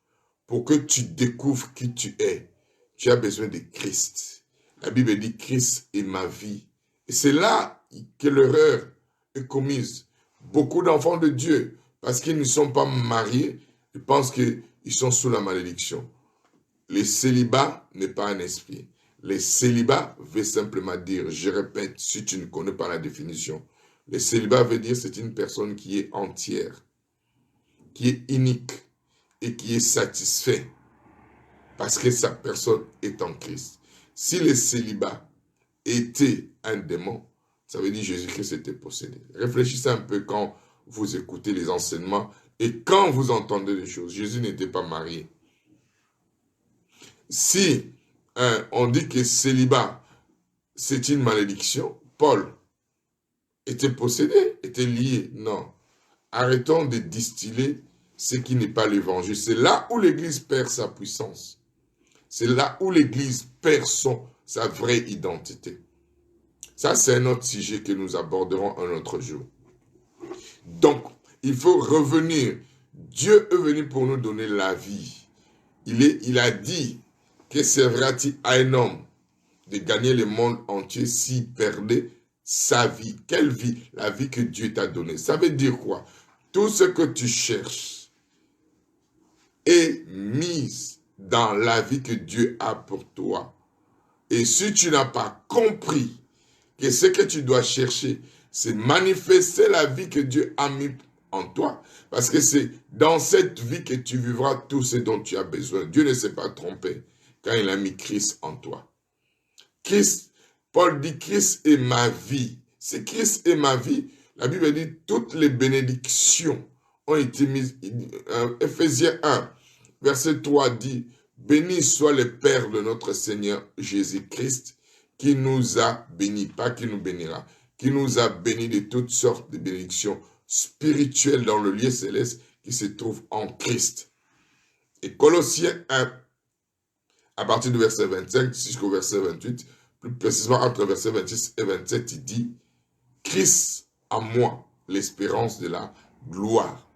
pour que tu découvres qui tu es. Tu as besoin de Christ. La Bible dit Christ est ma vie. Et c'est là que l'erreur est commise. Beaucoup d'enfants de Dieu, parce qu'ils ne sont pas mariés, ils pensent qu'ils sont sous la malédiction. Le célibat n'est pas un esprit. Le célibat veut simplement dire, je répète, si tu ne connais pas la définition, le célibat veut dire c'est une personne qui est entière, qui est unique et qui est satisfait parce que sa personne est en Christ. Si le célibat était un démon, ça veut dire Jésus-Christ était possédé. Réfléchissez un peu quand vous écoutez les enseignements et quand vous entendez les choses. Jésus n'était pas marié. Si on dit que célibat, c'est une malédiction, Paul était possédé, était lié. Non. Arrêtons de distiller ce qui n'est pas l'évangile. C'est là où l'Église perd sa puissance. C'est là où l'Église perd sa vraie identité. Ça, c'est un autre sujet que nous aborderons un autre jour. Donc, il faut revenir. Dieu est venu pour nous donner la vie. Il a dit que servira-t-il à un homme de gagner le monde entier s'il perdait sa vie. Quelle vie? La vie que Dieu t'a donnée. Ça veut dire quoi? Tout ce que tu cherches est mis dans la vie que Dieu a pour toi. Et si tu n'as pas compris que ce que tu dois chercher, c'est manifester la vie que Dieu a mis en toi. Parce que c'est dans cette vie que tu vivras tout ce dont tu as besoin. Dieu ne s'est pas trompé quand il a mis Christ en toi. Christ, Paul dit Christ est ma vie. C'est Christ est ma vie. La Bible dit toutes les bénédictions ont été mises. Éphésiens 1, verset 3 dit béni soit le Père de notre Seigneur Jésus-Christ qui nous a bénis, pas qui nous bénira, qui nous a bénis de toutes sortes de bénédictions spirituelles dans le lieu céleste qui se trouve en Christ. Et Colossiens 1, à partir du verset 25 jusqu'au verset 28, plus précisément entre verset 26 et 27, il dit Christ en moi, l'espérance de la gloire.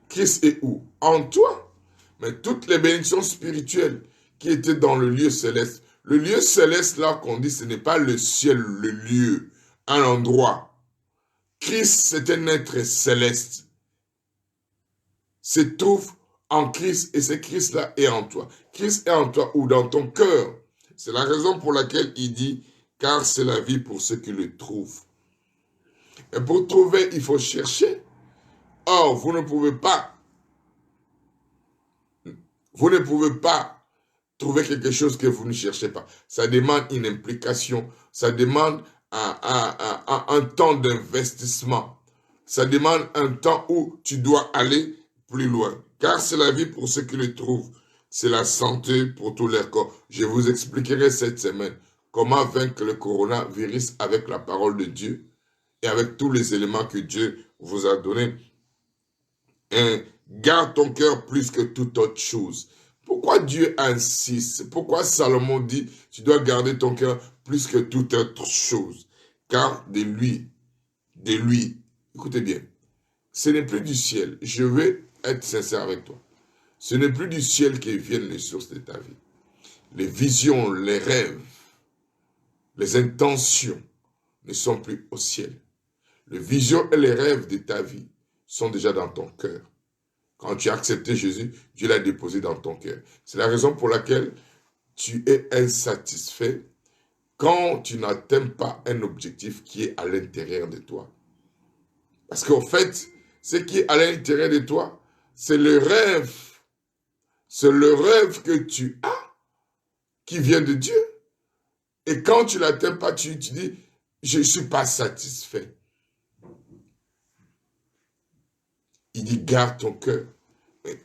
Christ est où? En toi. Mais toutes les bénédictions spirituelles qui étaient dans le lieu céleste, le lieu céleste là qu'on dit, ce n'est pas le ciel, le lieu, un endroit. Christ, c'est un être céleste. Se trouve en Christ et ce Christ-là est en toi. Christ est en toi ou dans ton cœur. C'est la raison pour laquelle il dit, car c'est la vie pour ceux qui le trouvent. Et pour trouver, il faut chercher. Or, vous ne pouvez pas trouver quelque chose que vous ne cherchez pas. Ça demande une implication. Ça demande un temps d'investissement. Ça demande un temps où tu dois aller plus loin. Car c'est la vie pour ceux qui le trouvent. C'est la santé pour tous les corps. Je vous expliquerai cette semaine comment vaincre le coronavirus avec la parole de Dieu et avec tous les éléments que Dieu vous a donnés. Garde ton cœur plus que toute autre chose. Pourquoi Dieu insiste? Pourquoi Salomon dit, tu dois garder ton cœur plus que toute autre chose? Car de lui, écoutez bien, ce n'est plus du ciel. Je vais être sincère avec toi. Ce n'est plus du ciel que viennent les sources de ta vie. Les visions, les rêves, les intentions ne sont plus au ciel. Les visions et les rêves de ta vie sont déjà dans ton cœur. Quand tu as accepté Jésus, Dieu l'a déposé dans ton cœur. C'est la raison pour laquelle tu es insatisfait quand tu n'atteins pas un objectif qui est à l'intérieur de toi. Parce qu'en fait, ce qui est à l'intérieur de toi, c'est le rêve. C'est le rêve que tu as qui vient de Dieu. Et quand tu ne l'atteins pas, tu dis, je ne suis pas satisfait. Il dit, garde ton cœur.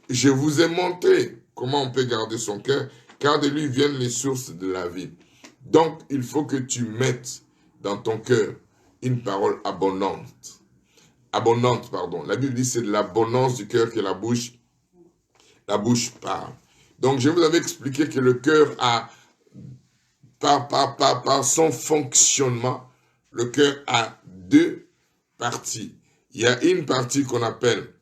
Je vous ai montré comment on peut garder son cœur, car de lui viennent les sources de la vie. Donc, il faut que tu mettes dans ton cœur une parole abondante. Abondante, pardon. La Bible dit c'est de l'abondance du cœur que la bouche parle. Donc, je vous avais expliqué que le cœur a, par son fonctionnement, le cœur a deux parties. Il y a une partie qu'on appelle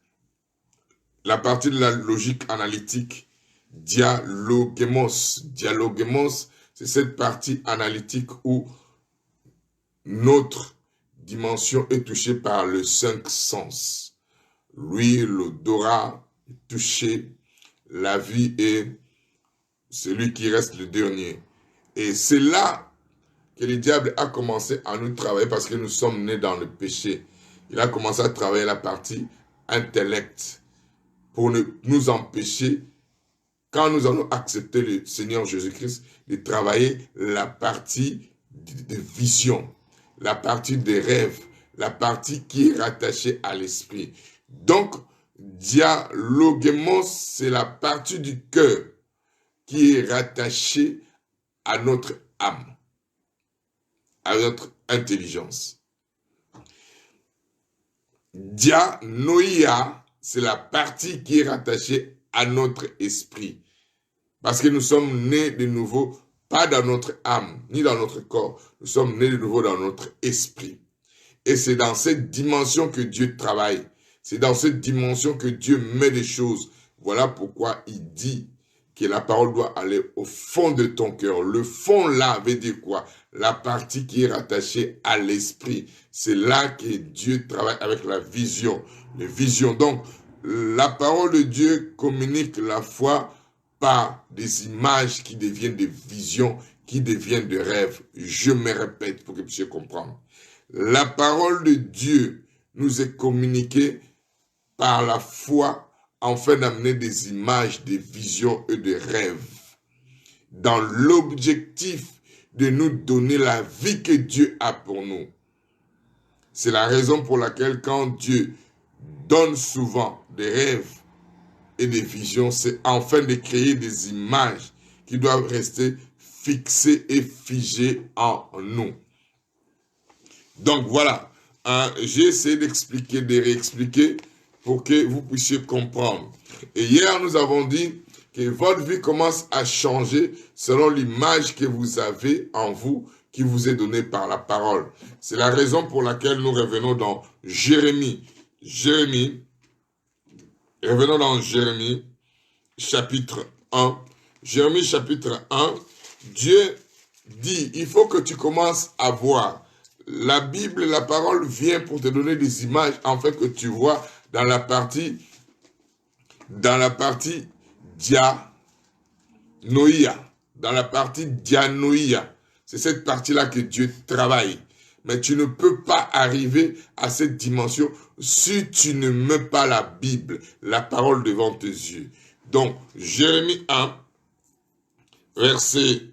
la partie de la logique analytique, dialogemos. Dialogemos, c'est cette partie analytique où notre dimension est touchée par les 5 sens. L'ouïe, l'odorat, le toucher, la vie et celui qui reste le dernier. Et c'est là que le diable a commencé à nous travailler parce que nous sommes nés dans le péché. Il a commencé à travailler la partie intellect pour nous empêcher, quand nous allons accepter le Seigneur Jésus-Christ, de travailler la partie de vision, la partie des rêves, la partie qui est rattachée à l'esprit. Donc, dialogemos, c'est la partie du cœur qui est rattachée à notre âme, à notre intelligence. Dianoia, c'est la partie qui est rattachée à notre esprit. Parce que nous sommes nés de nouveau, pas dans notre âme, ni dans notre corps. Nous sommes nés de nouveau dans notre esprit. Et c'est dans cette dimension que Dieu travaille. C'est dans cette dimension que Dieu met des choses. Voilà pourquoi il dit que la parole doit aller au fond de ton cœur. Le fond là veut dire quoi? La partie qui est rattachée à l'esprit. C'est là que Dieu travaille avec la vision. Les visions. Donc, la parole de Dieu communique la foi par des images qui deviennent des visions, qui deviennent des rêves. Je me répète pour que vous puissiez comprendre. La parole de Dieu nous est communiquée par la foi afin d'amener des images, des visions et des rêves dans l'objectif de nous donner la vie que Dieu a pour nous. C'est la raison pour laquelle quand Dieu donne souvent des rêves et des visions, c'est afin de créer des images qui doivent rester fixées et figées en nous. Donc voilà, j'ai essayé d'expliquer, de réexpliquer pour que vous puissiez comprendre. Et hier, nous avons dit que votre vie commence à changer selon l'image que vous avez en vous, qui vous est donnée par la parole. C'est la raison pour laquelle nous revenons dans Jérémie. Revenons dans Jérémie, chapitre 1. Jérémie, chapitre 1, Dieu dit, il faut que tu commences à voir. La Bible, la parole vient pour te donner des images, afin que tu vois dans la partie dianoïa. Dans la partie dianoïa. C'est cette partie-là que Dieu travaille. Mais tu ne peux pas arriver à cette dimension si tu ne mets pas la Bible, la parole devant tes yeux. Donc, Jérémie 1, verset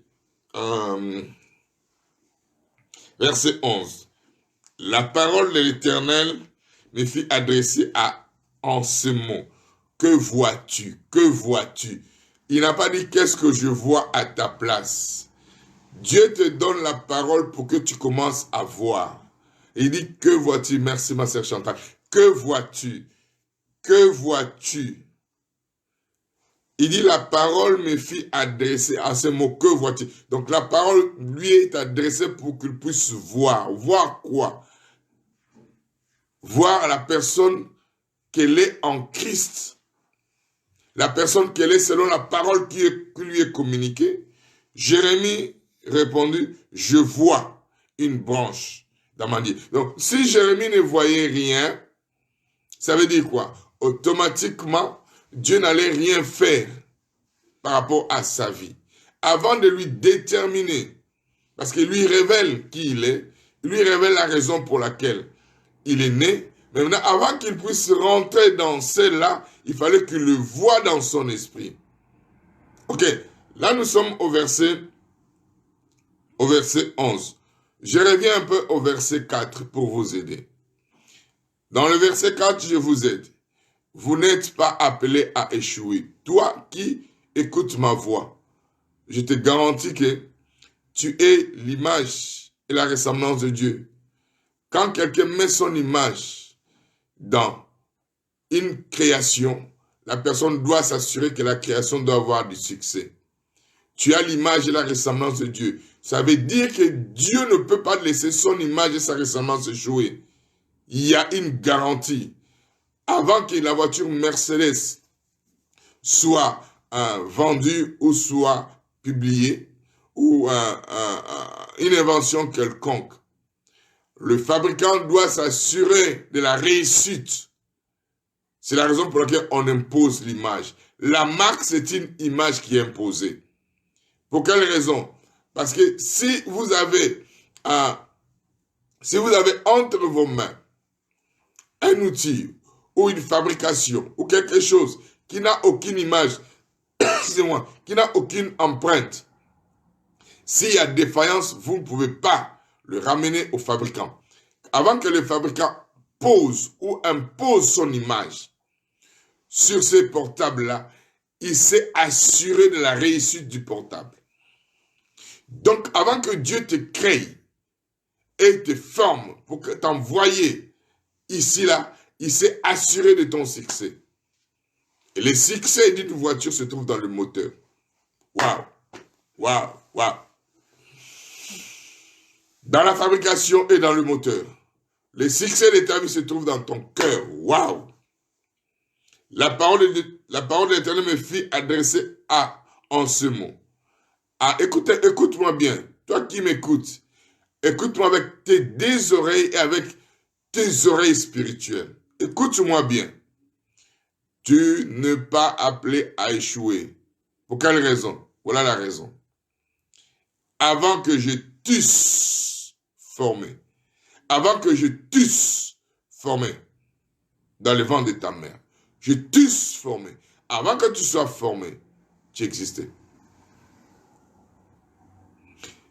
11. La parole de l'Éternel me fit adresser en ce mot. Que vois-tu? Que vois-tu? Il n'a pas dit qu'est-ce que je vois à ta place. Dieu te donne la parole pour que tu commences à voir. Et il dit, que vois-tu? Merci ma sœur Chantal. Que vois-tu? Que vois-tu? Il dit, la parole me fit adresser à ce mot, que vois-tu? Donc la parole lui est adressée pour qu'il puisse voir. Voir quoi? Voir la personne qu'elle est en Christ. La personne qu'elle est selon la parole qui lui est communiquée. Jérémie répondit, je vois une branche d'amandier. Donc, si Jérémie ne voyait rien, ça veut dire quoi? Automatiquement, Dieu n'allait rien faire par rapport à sa vie. Avant de lui déterminer, parce qu'il lui révèle qui il est, il lui révèle la raison pour laquelle il est né. Mais maintenant, avant qu'il puisse rentrer dans celle-là, il fallait qu'il le voie dans son esprit. Ok, là nous sommes au verset 11. Je reviens un peu au verset 4 pour vous aider. Dans le verset 4, je vous aide. Vous n'êtes pas appelé à échouer. Toi qui écoutes ma voix, je te garantis que tu es l'image et la ressemblance de Dieu. Quand quelqu'un met son image dans une création, la personne doit s'assurer que la création doit avoir du succès. Tu as l'image et la ressemblance de Dieu. Ça veut dire que Dieu ne peut pas laisser son image et sa ressemblance jouer. Il y a une garantie. Avant que la voiture Mercedes soit vendue ou soit publiée, ou une invention quelconque, le fabricant doit s'assurer de la réussite. C'est la raison pour laquelle on impose l'image. La marque, c'est une image qui est imposée. Pour quelle raison? Parce que si vous avez entre vos mains un outil ou une fabrication ou quelque chose qui n'a aucune image, excusez-moi, qui n'a aucune empreinte, s'il y a défaillance, vous ne pouvez pas le ramener au fabricant. Avant que le fabricant pose ou impose son image sur ces portables-là, il s'est assuré de la réussite du portable. Donc, avant que Dieu te crée et te forme pour que t'envoyer ici, là, il s'est assuré de ton succès. Et le succès d'une voiture se trouve dans le moteur. Waouh! Waouh! Waouh! Dans la fabrication et dans le moteur. Le succès de ta vie se trouve dans ton cœur. Waouh! La parole de l'Éternel me fit adresser en ce mot. Écoute-moi bien. Toi qui m'écoutes, écoute-moi avec tes deux oreilles et avec tes oreilles spirituelles. Écoute-moi bien. Tu n'es pas appelé à échouer. Pour quelle raison? Voilà la raison. Avant que je t'eusse formé, avant que je t'eusse formé dans le ventre de ta mère, je t'eusse formé. Avant que tu sois formé, tu existais.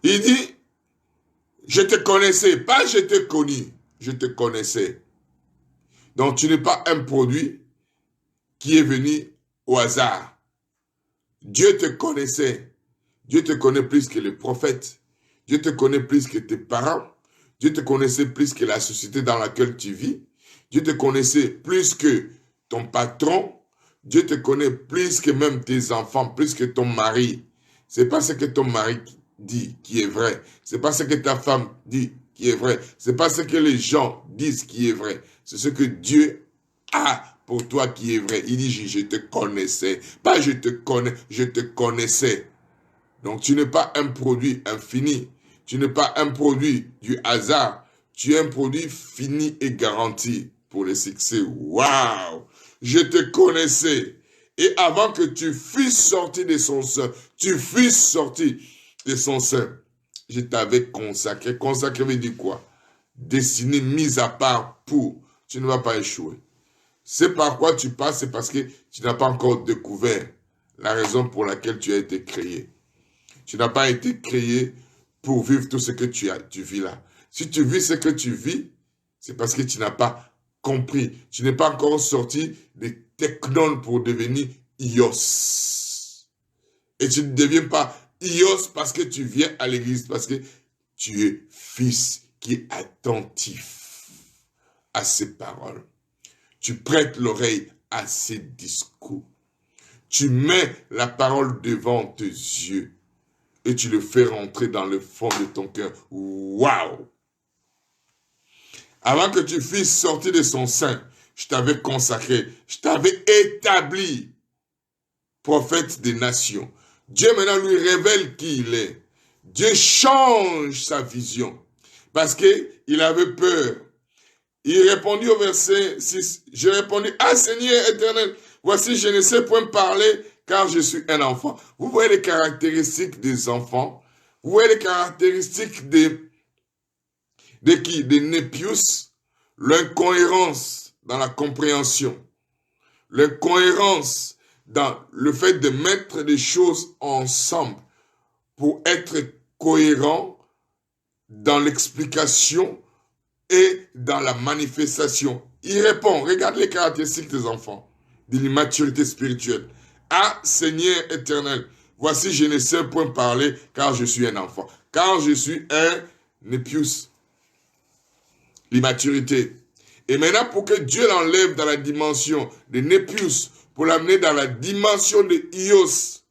Il dit, je te connaissais, pas je t'ai connu, je te connaissais. Donc tu n'es pas un produit qui est venu au hasard. Dieu te connaissait. Dieu te connaît plus que les prophètes. Dieu te connaît plus que tes parents. Dieu te connaissait plus que la société dans laquelle tu vis. Dieu te connaissait plus que ton patron. Dieu te connaît plus que même tes enfants, plus que ton mari. C'est pas ce que ton mari dit qui est vrai. C'est pas ce que ta femme dit qui est vrai. C'est pas ce que les gens disent qui est vrai. C'est ce que Dieu a pour toi qui est vrai. Il dit, je te connaissais. Pas je te connais, je te connaissais. Donc tu n'es pas un produit infini. Tu n'es pas un produit du hasard. Tu es un produit fini et garanti pour le succès. Waouh! Je te connaissais. Et avant que tu fusses sorti de son sein, tu fusses sorti de son sein, je t'avais consacré. Consacré veut dire quoi? Destiné, mis à part pour. Tu ne vas pas échouer. C'est par quoi tu passes, c'est parce que tu n'as pas encore découvert la raison pour laquelle tu as été créé. Tu n'as pas été créé pour vivre tout ce que tu vis là. Si tu vis ce que tu vis, c'est parce que tu n'as pas compris. Tu n'es pas encore sorti des technones pour devenir ios. Et tu ne deviens pas ios parce que tu viens à l'église, parce que tu es fils qui est attentif à ses paroles. Tu prêtes l'oreille à ses discours. Tu mets la parole devant tes yeux et tu le fais rentrer dans le fond de ton cœur. Waouh! Avant que tu fusses sortir de son sein, je t'avais consacré, je t'avais établi prophète des nations. Dieu maintenant lui révèle qui il est. Dieu change sa vision parce qu'il avait peur. Il répondit au verset 6, je répondis, ah Seigneur éternel, voici je ne sais point parler car je suis un enfant. Vous voyez les caractéristiques des enfants, vous voyez les caractéristiques de qui? Des népius, l'incohérence dans la compréhension, l'incohérence dans le fait de mettre des choses ensemble pour être cohérent dans l'explication et dans la manifestation. Il répond, regarde les caractéristiques des enfants, de l'immaturité spirituelle. Ah, Seigneur éternel, voici je ne sais point parler car je suis un enfant, car je suis un népius. L'immaturité. Et maintenant, pour que Dieu l'enlève dans la dimension de népius, pour l'amener dans la dimension de ios,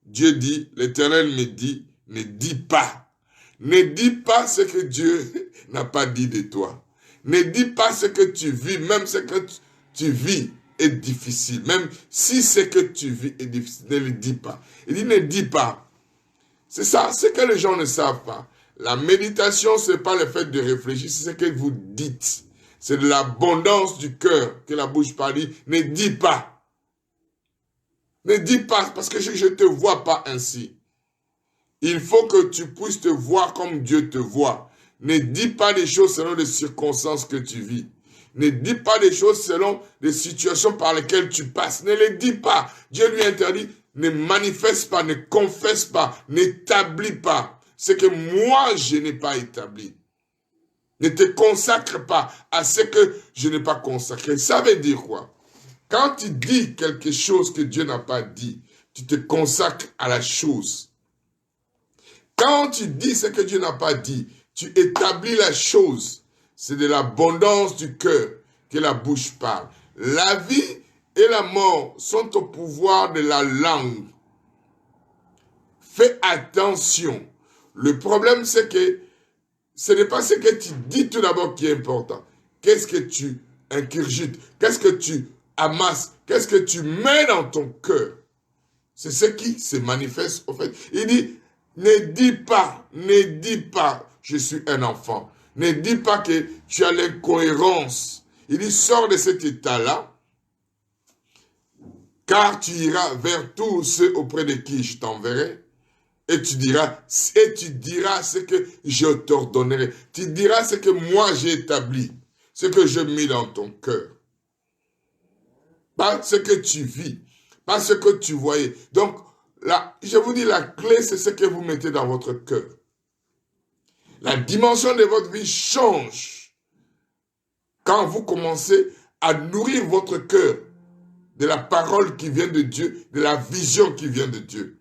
Dieu dit, l'Éternel me dit, ne dis pas. Ne dis pas ce que Dieu n'a pas dit de toi. Ne dis pas ce que tu vis, même ce que tu vis est difficile. Même si ce que tu vis est difficile, ne le dis pas. Il dit, ne dis pas. C'est ça, ce que les gens ne savent pas. La méditation, ce n'est pas le fait de réfléchir, c'est ce que vous dites. C'est de l'abondance du cœur que la bouche parle. Ne dis pas. Ne dis pas, parce que je ne te vois pas ainsi. Il faut que tu puisses te voir comme Dieu te voit. Ne dis pas des choses selon les circonstances que tu vis. Ne dis pas des choses selon les situations par lesquelles tu passes. Ne les dis pas. Dieu lui interdit, ne manifeste pas, ne confesse pas, n'établis pas ce que moi je n'ai pas établi. Ne te consacre pas à ce que je n'ai pas consacré. Ça veut dire quoi? Quand tu dis quelque chose que Dieu n'a pas dit, tu te consacres à la chose. Quand tu dis ce que Dieu n'a pas dit, tu établis la chose. C'est de l'abondance du cœur que la bouche parle. La vie et la mort sont au pouvoir de la langue. Fais attention. Le problème, c'est que ce n'est pas ce que tu dis tout d'abord qui est important. Qu'est-ce que tu incurgites? Qu'est-ce que tu amasses? Qu'est-ce que tu mets dans ton cœur? C'est ce qui se manifeste au fait. Il dit, ne dis pas, je suis un enfant. Ne dis pas que tu as l'incohérence. Il dit, sors de cet état-là, car tu iras vers tous ceux auprès de qui je t'enverrai. Et tu diras ce que je t'ordonnerai. Tu diras ce que moi j'ai établi, ce que je mets dans ton cœur. Pas ce que tu vis, pas ce que tu voyais. Donc, là, je vous dis, la clé, c'est ce que vous mettez dans votre cœur. La dimension de votre vie change quand vous commencez à nourrir votre cœur de la parole qui vient de Dieu, de la vision qui vient de Dieu.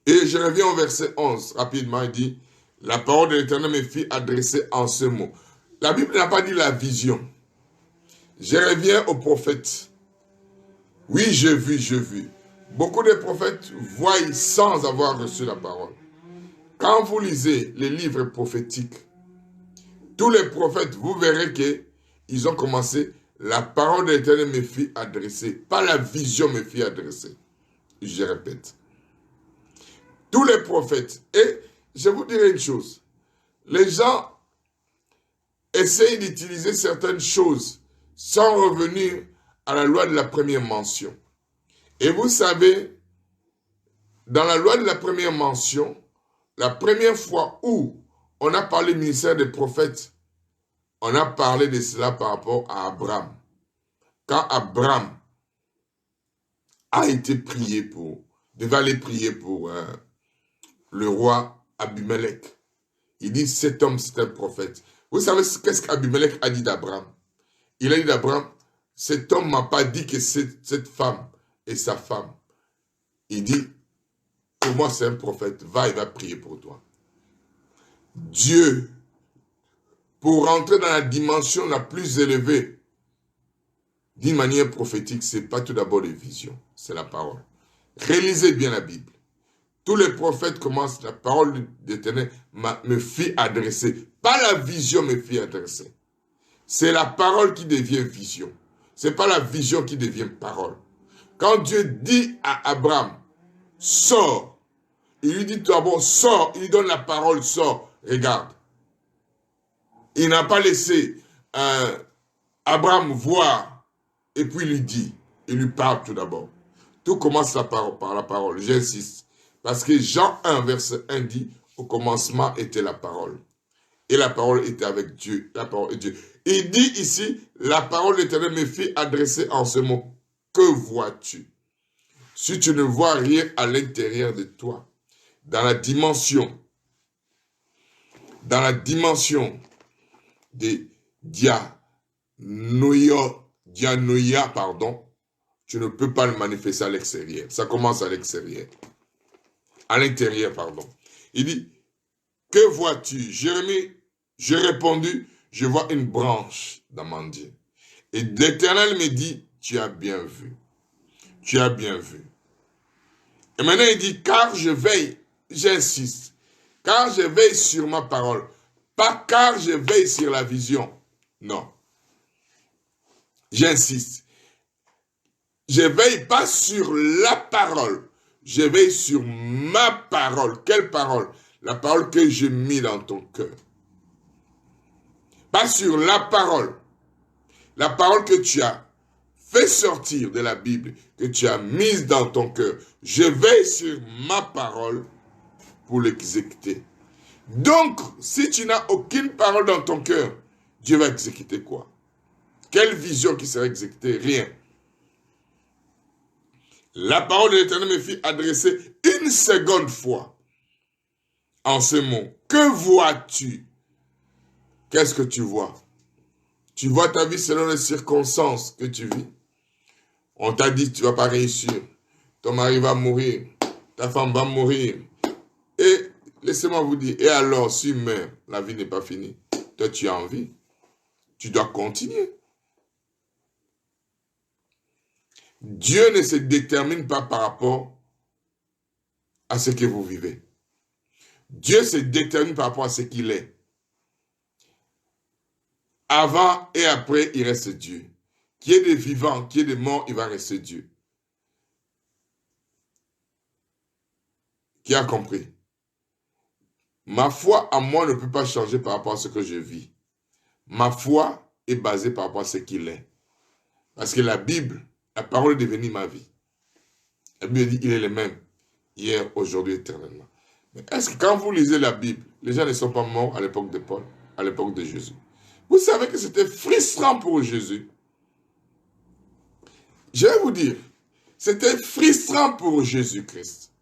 Et je reviens au verset 11, rapidement, il dit, la parole de l'Éternel me fit adresser en ce mot. La Bible n'a pas dit la vision. Je reviens au prophète. Oui, j'ai vu. Beaucoup de prophètes voient sans avoir reçu la parole. Quand vous lisez les livres prophétiques, tous les prophètes, vous verrez qu'ils ont commencé, la parole de l'Éternel me fit adresser, pas la vision me fit adresser. Je répète. Tous les prophètes. Et je vous dirai une chose. Les gens essayent d'utiliser certaines choses sans revenir à la loi de la première mention. Et vous savez, dans la loi de la première mention, la première fois où on a parlé du ministère des prophètes, on a parlé de cela par rapport à Abraham. Quand Abraham a été prié devait aller prier pour le roi Abimelech. Il dit, cet homme, c'est un prophète. Vous savez qu'est-ce qu'Abimelech a dit d'Abraham? Il a dit d'Abraham, cet homme ne m'a pas dit que cette femme est sa femme. Il dit, pour moi, c'est un prophète. Va, il va prier pour toi. Dieu pour rentrer dans la dimension la plus élevée, d'une manière prophétique, ce n'est pas tout d'abord des visions, c'est la parole. Réalisez bien la Bible. Tous les prophètes commencent, la parole d'Éternel me fit adresser. Pas la vision me fit adresser. C'est la parole qui devient vision. Ce n'est pas la vision qui devient parole. Quand Dieu dit à Abraham, sors, il lui dit tout d'abord, sors, il lui donne la parole, sors, regarde. Il n'a pas laissé Abraham voir, et puis il lui dit, il lui parle tout d'abord. Tout commence par la parole, j'insiste. Parce que Jean 1, verset 1 dit, au commencement était la parole. Et la parole était avec Dieu. La parole est Dieu. Il dit ici, la parole de l'Éternel me fit adresser en ce mot. Que vois-tu? Si tu ne vois rien à l'intérieur de toi, dans la dimension de dianoïa, pardon, tu ne peux pas le manifester à l'extérieur. Ça commence à l'extérieur. À l'intérieur, pardon. Il dit, que vois-tu? Jérémie, j'ai répondu, je vois une branche d'amandier. Et l'Éternel me dit, tu as bien vu. Tu as bien vu. Et maintenant il dit, car je veille, j'insiste, car je veille sur ma parole, pas car je veille sur la vision. Non. J'insiste. Je veille pas sur la parole, je veille sur ma parole. Quelle parole? La parole que j'ai mis dans ton cœur. Pas sur la parole. La parole que tu as fait sortir de la Bible, que tu as mise dans ton cœur. Je veille sur ma parole pour l'exécuter. Donc, si tu n'as aucune parole dans ton cœur, Dieu va exécuter quoi? Quelle vision qui sera exécutée? Rien. La parole de l'Éternel me fit adresser une seconde fois en ce mot. Que vois-tu? Qu'est-ce que tu vois? Tu vois ta vie selon les circonstances que tu vis. On t'a dit tu ne vas pas réussir. Ton mari va mourir. Ta femme va mourir. Et laissez-moi vous dire, et alors si meurt, la vie n'est pas finie. Toi tu as envie. Tu dois continuer. Dieu ne se détermine pas par rapport à ce que vous vivez. Dieu se détermine par rapport à ce qu'il est. Avant et après, il reste Dieu. Qui est des vivants, qui est des morts, il va rester Dieu. Qui a compris? Ma foi à moi ne peut pas changer par rapport à ce que je vis. Ma foi est basée par rapport à ce qu'il est. Parce que la Bible, la parole est devenue ma vie. La Bible dit, il est le même, hier, aujourd'hui, éternellement. Mais est-ce que quand vous lisez la Bible, les gens ne sont pas morts à l'époque de Paul, à l'époque de Jésus? Vous savez que c'était frustrant pour Jésus. Je vais vous dire, c'était frustrant pour Jésus-Christ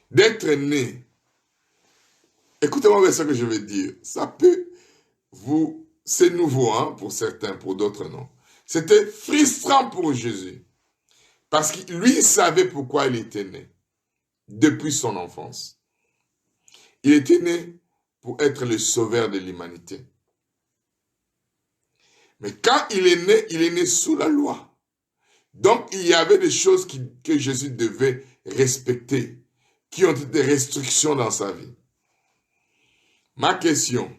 d'être né. Écoutez-moi bien ce que je vais dire. Ça peut vous... C'est nouveau hein, pour certains, pour d'autres non. C'était frustrant pour Jésus. Parce que lui savait pourquoi il était né. Depuis son enfance. Il était né pour être le sauveur de l'humanité. Mais quand il est né sous la loi. Donc, il y avait des choses que Jésus devait respecter, qui ont été des restrictions dans sa vie. Ma question,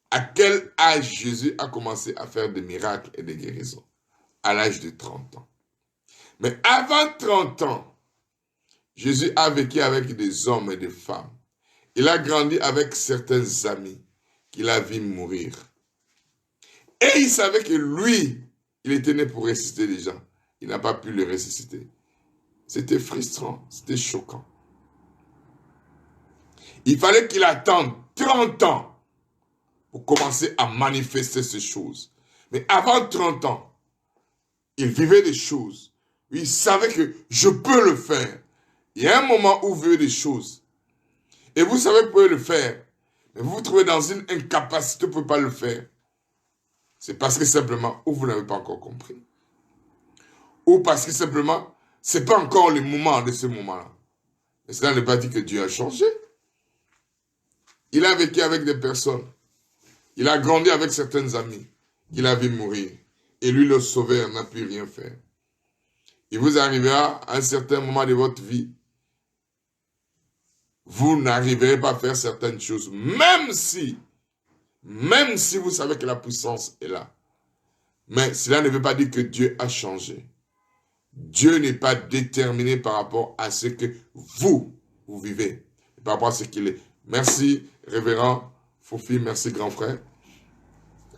à quel âge Jésus a commencé à faire des miracles et des guérisons? À l'âge de 30 ans. Mais avant 30 ans, Jésus a vécu avec des hommes et des femmes. Il a grandi avec certains amis qu'il a vu mourir. Et il savait que lui, il était né pour ressusciter les gens. Il n'a pas pu le ressusciter. C'était frustrant, c'était choquant. Il fallait qu'il attende 30 ans pour commencer à manifester ces choses. Mais avant 30 ans, il vivait des choses. Il savait que je peux le faire. Il y a un moment où vous vivez des choses. Et vous savez que vous pouvez le faire. Mais vous vous trouvez dans une incapacité, vous ne pouvez pas le faire. C'est parce que simplement, ou vous n'avez pas encore compris. Ou parce que simplement, ce n'est pas encore le moment de ce moment-là. Mais cela ne veut pas dire que Dieu a changé. Il a vécu avec des personnes. Il a grandi avec certains amis qu'il a vu mourir. Et lui, le sauveur, n'a pu rien faire. Il vous arrivera à un certain moment de votre vie, vous n'arriverez pas à faire certaines choses, même si vous savez que la puissance est là. Mais cela ne veut pas dire que Dieu a changé. Dieu n'est pas déterminé par rapport à ce que vous vivez, par rapport à ce qu'il est. Merci, révérend Fofi, merci, grand frère.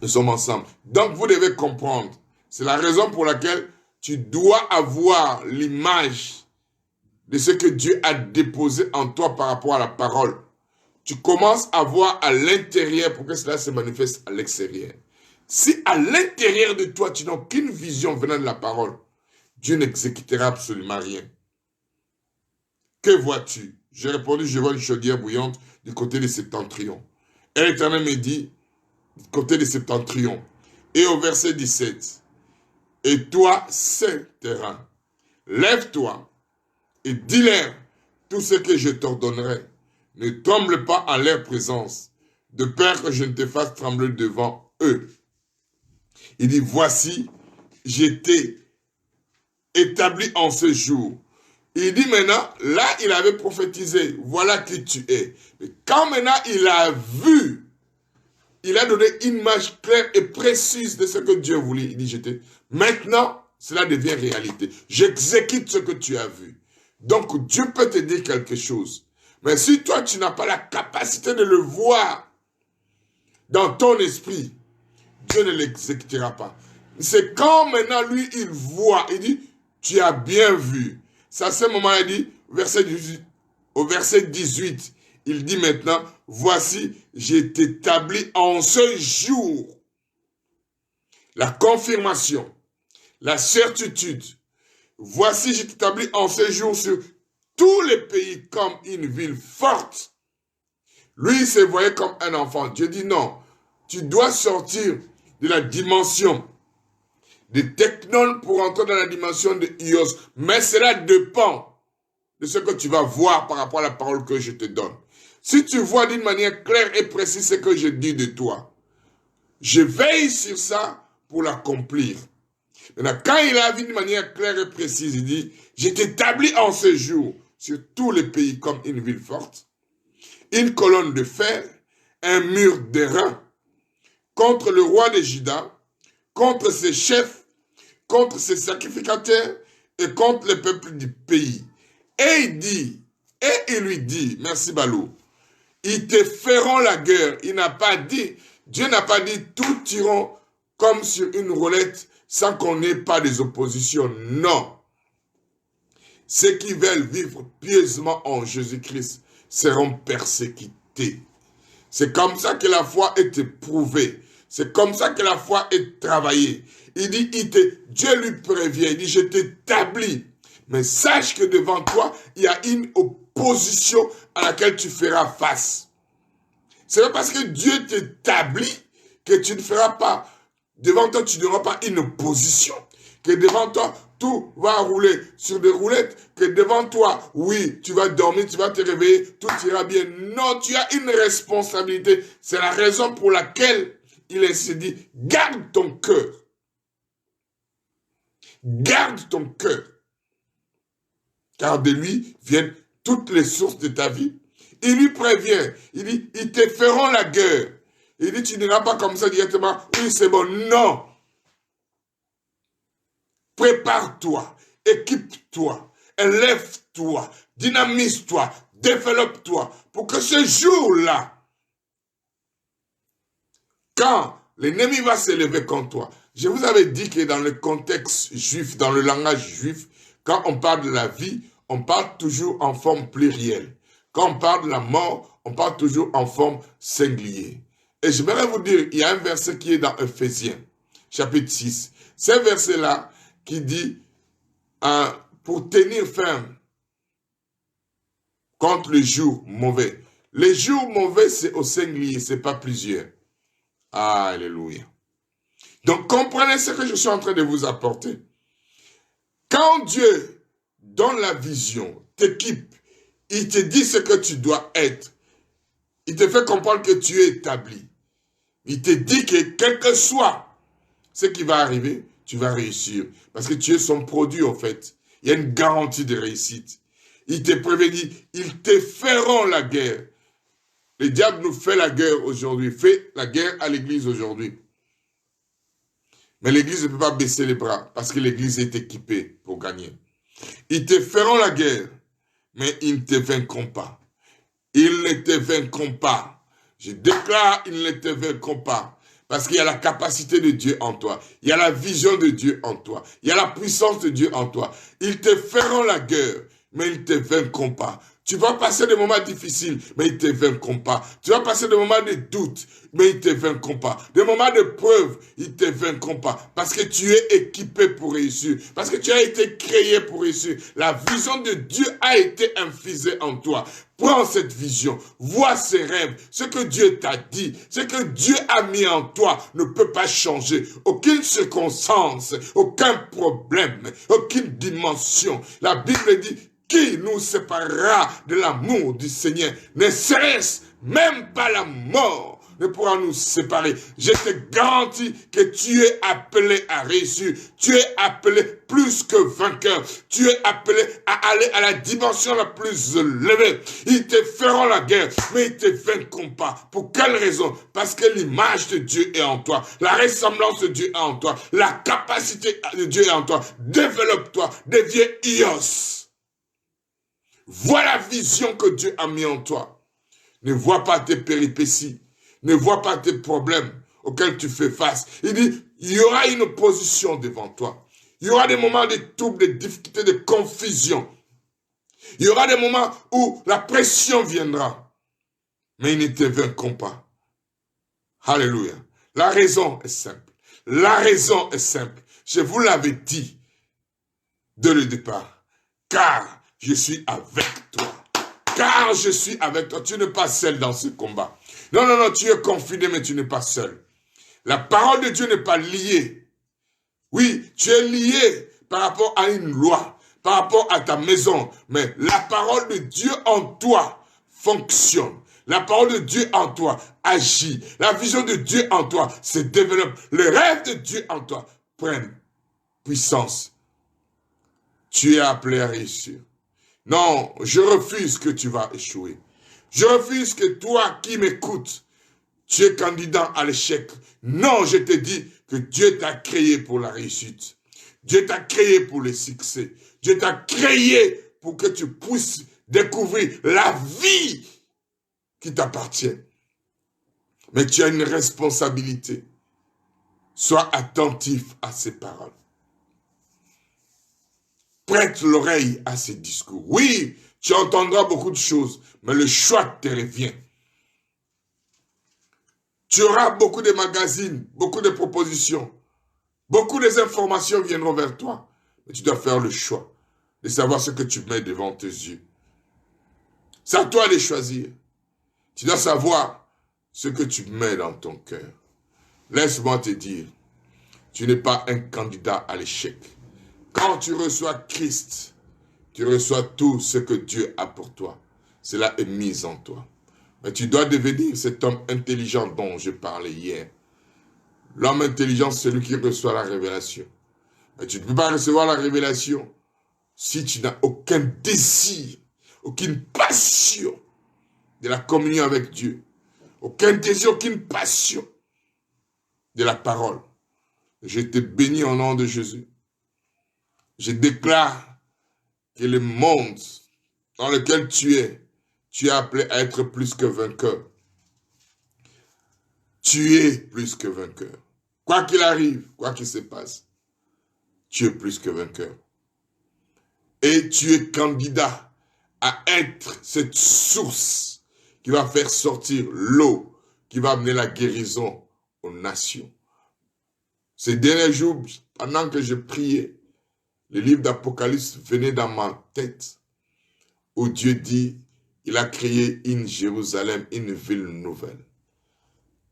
Nous sommes ensemble. Donc, vous devez comprendre. C'est la raison pour laquelle tu dois avoir l'image de ce que Dieu a déposé en toi par rapport à la parole. Tu commences à voir à l'intérieur pour que cela se manifeste à l'extérieur. Si à l'intérieur de toi, tu n'as aucune vision venant de la parole, Dieu n'exécutera absolument rien. Que vois-tu? J'ai répondu, je vois une chaudière bouillante du côté de Septentrion. Et l'Éternel me dit, du côté de Septentrion. Et au verset 17, et toi, saint terrain, lève-toi et dis-leur tout ce que je t'ordonnerai. Ne tremble pas en leur présence, de peur que je ne te fasse trembler devant eux. Il dit, voici, j'étais établi en ce jour. Il dit maintenant, là, il avait prophétisé, voilà qui tu es. Mais quand maintenant il a vu, il a donné une image claire et précise de ce que Dieu voulait. Il dit, j'étais. Maintenant, cela devient réalité. J'exécute ce que tu as vu. Donc, Dieu peut te dire quelque chose. Mais si toi, tu n'as pas la capacité de le voir dans ton esprit, Dieu ne l'exécutera pas. C'est quand maintenant, lui, il voit, il dit, tu as bien vu. C'est à ce moment-là, il dit, au verset 18, il dit maintenant, voici, j'ai établi en ce jour la confirmation, la certitude. Voici, j'ai établi en ce jour sur tous les pays comme une ville forte. Lui, il se voyait comme un enfant. Dieu dit non, tu dois sortir de la dimension de Technon pour entrer dans la dimension de Ios. Mais cela dépend de ce que tu vas voir par rapport à la parole que je te donne. Si tu vois d'une manière claire et précise ce que je dis de toi, je veille sur ça pour l'accomplir. Maintenant, quand il a vu d'une manière claire et précise, il dit, j'ai établi en ce jour sur tous les pays comme une ville forte, une colonne de fer, un mur d'airain, contre le roi de Juda, contre ses chefs, contre ses sacrificateurs et contre le peuple du pays. Et il lui dit, merci Balou, ils te feront la guerre. Il n'a pas dit, Dieu n'a pas dit, tout tirons comme sur une roulette sans qu'on n'ait pas des oppositions. Non. Ceux qui veulent vivre pieusement en Jésus-Christ seront persécutés. C'est comme ça que la foi est éprouvée. C'est comme ça que la foi est travaillée. Il dit, Dieu lui prévient, il dit, je t'établis. Mais sache que devant toi, il y a une opposition à laquelle tu feras face. C'est pas parce que Dieu t'établit que tu ne feras pas. Devant toi, tu n'auras pas une opposition. Que devant toi, tout va rouler sur des roulettes. Que devant toi, oui, tu vas dormir, tu vas te réveiller, tout ira bien. Non, tu as une responsabilité. C'est la raison pour laquelle il s'est dit, garde ton cœur. Garde ton cœur. Car de lui viennent toutes les sources de ta vie. Il lui prévient. Il dit, ils te feront la guerre. Il dit, tu n'iras pas comme ça directement. Oui, c'est bon. Non. Prépare-toi. Équipe-toi. Élève-toi. Dynamise-toi. Développe-toi. Pour que ce jour-là, quand l'ennemi va s'élever contre toi, je vous avais dit que dans le contexte juif, dans le langage juif, quand on parle de la vie, on parle toujours en forme plurielle. Quand on parle de la mort, on parle toujours en forme singulière. Et je voudrais vous dire, il y a un verset qui est dans Ephésiens, chapitre 6. C'est un verset-là qui dit, pour tenir ferme contre les jours mauvais. Les jours mauvais, c'est au singulier, ce n'est pas plusieurs. Alléluia. Donc, comprenez ce que je suis en train de vous apporter. Quand Dieu donne la vision, t'équipe, il te dit ce que tu dois être. Il te fait comprendre que tu es établi. Il te dit que quel que soit ce qui va arriver, tu vas réussir. Parce que tu es son produit, en fait. Il y a une garantie de réussite. Il te prévenit, ils te feront la guerre. Le diable nous fait la guerre aujourd'hui, fait la guerre à l'église aujourd'hui. Mais l'église ne peut pas baisser les bras parce que l'église est équipée pour gagner. Ils te feront la guerre, mais ils ne te vaincront pas. Ils ne te vaincront pas. Je déclare, ils ne te vaincront pas. Parce qu'il y a la capacité de Dieu en toi. Il y a la vision de Dieu en toi. Il y a la puissance de Dieu en toi. Ils te feront la guerre, mais ils ne te vaincront pas. Tu vas passer des moments difficiles, mais ils ne te vaincront pas. Tu vas passer des moments de doute, mais ils ne te vaincront pas. Des moments de preuve, ils ne te vaincront pas. Parce que tu es équipé pour réussir. Parce que tu as été créé pour réussir. La vision de Dieu a été infusée en toi. Prends cette vision, vois ces rêves, ce que Dieu t'a dit, ce que Dieu a mis en toi ne peut pas changer. Aucune circonstance, aucun problème, aucune dimension. La Bible dit, qui nous séparera de l'amour du Seigneur? Ne serait-ce même pas la mort ne pourra nous séparer. Je te garantis que tu es appelé à réussir. Tu es appelé plus que vainqueur. Tu es appelé à aller à la dimension la plus élevée. Ils te feront la guerre, mais ils ne te vaincront pas. Pour quelle raison? Parce que l'image de Dieu est en toi. La ressemblance de Dieu est en toi. La capacité de Dieu est en toi. Développe-toi. Deviens Ios. Vois la vision que Dieu a mis en toi. Ne vois pas tes péripéties. Ne vois pas tes problèmes auxquels tu fais face. Il dit, il y aura une opposition devant toi. Il y aura des moments de troubles, de difficultés, de confusion. Il y aura des moments où la pression viendra. Mais ils ne te vaincront pas. Alléluia. La raison est simple. La raison est simple. Je vous l'avais dit dès le départ. Car je suis avec toi. Car je suis avec toi. Tu n'es pas seul dans ce combat. Non, non, non, tu es confiné, mais tu n'es pas seul. La parole de Dieu n'est pas liée. Oui, tu es lié par rapport à une loi, par rapport à ta maison. Mais la parole de Dieu en toi fonctionne. La parole de Dieu en toi agit. La vision de Dieu en toi se développe. Le rêve de Dieu en toi prenne puissance. Tu es appelé à réussir. Non, je refuse que tu vas échouer. Je refuse que toi qui m'écoutes, tu es candidat à l'échec. Non, je te dis que Dieu t'a créé pour la réussite. Dieu t'a créé pour le succès. Dieu t'a créé pour que tu puisses découvrir la vie qui t'appartient. Mais tu as une responsabilité. Sois attentif à ces paroles. Prête l'oreille à ces discours. Oui, tu entendras beaucoup de choses, mais le choix te revient. Tu auras beaucoup de magazines, beaucoup de propositions. Beaucoup d'informations viendront vers toi. Mais tu dois faire le choix de savoir ce que tu mets devant tes yeux. C'est à toi de choisir. Tu dois savoir ce que tu mets dans ton cœur. Laisse-moi te dire, tu n'es pas un candidat à l'échec. Quand tu reçois Christ, tu reçois tout ce que Dieu a pour toi. Cela est mis en toi. Mais tu dois devenir cet homme intelligent dont je parlais hier. L'homme intelligent, c'est celui qui reçoit la révélation. Mais tu ne peux pas recevoir la révélation si tu n'as aucun désir, aucune passion de la communion avec Dieu. Aucun désir, aucune passion de la parole. Je te bénis au nom de Jésus. Je déclare que le monde dans lequel tu es appelé à être plus que vainqueur. Tu es plus que vainqueur. Quoi qu'il arrive, quoi qu'il se passe, tu es plus que vainqueur. Et tu es candidat à être cette source qui va faire sortir l'eau, qui va amener la guérison aux nations. Ces derniers jours, pendant que je priais, le livre d'Apocalypse venait dans ma tête, où Dieu dit, il a créé une Jérusalem, une ville nouvelle.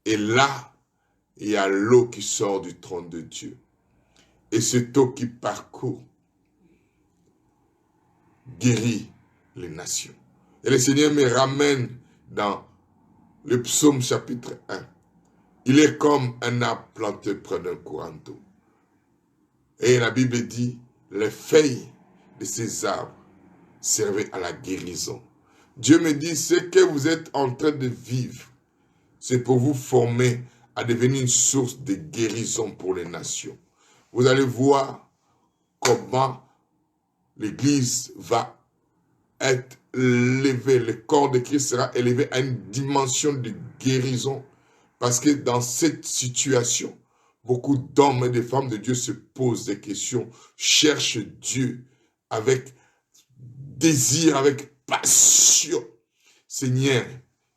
Et là, il y a l'eau qui sort du trône de Dieu. Et cette eau qui parcourt, guérit les nations. Et le Seigneur me ramène dans le psaume chapitre 1. Il est comme un arbre planté près d'un courant d'eau. Et la Bible dit, les feuilles de ces arbres servaient à la guérison. Dieu me dit, ce que vous êtes en train de vivre, c'est pour vous former à devenir une source de guérison pour les nations. Vous allez voir comment l'Église va être élevée, le corps de Christ sera élevé à une dimension de guérison. Parce que dans cette situation, beaucoup d'hommes et de femmes de Dieu se posent des questions, cherchent Dieu avec désir, avec passion. Seigneur,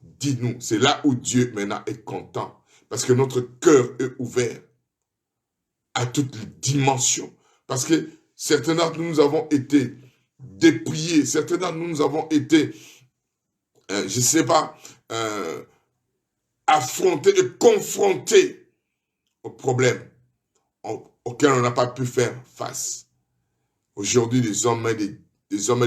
dis-nous, c'est là où Dieu maintenant est content. Parce que notre cœur est ouvert à toutes les dimensions. Parce que certains d'entre nous avons été dépouillés, certains d'entre nous avons été, je ne sais pas, affrontés et confrontés aux problèmes auxquels on n'a pas pu faire face. Aujourd'hui, des hommes et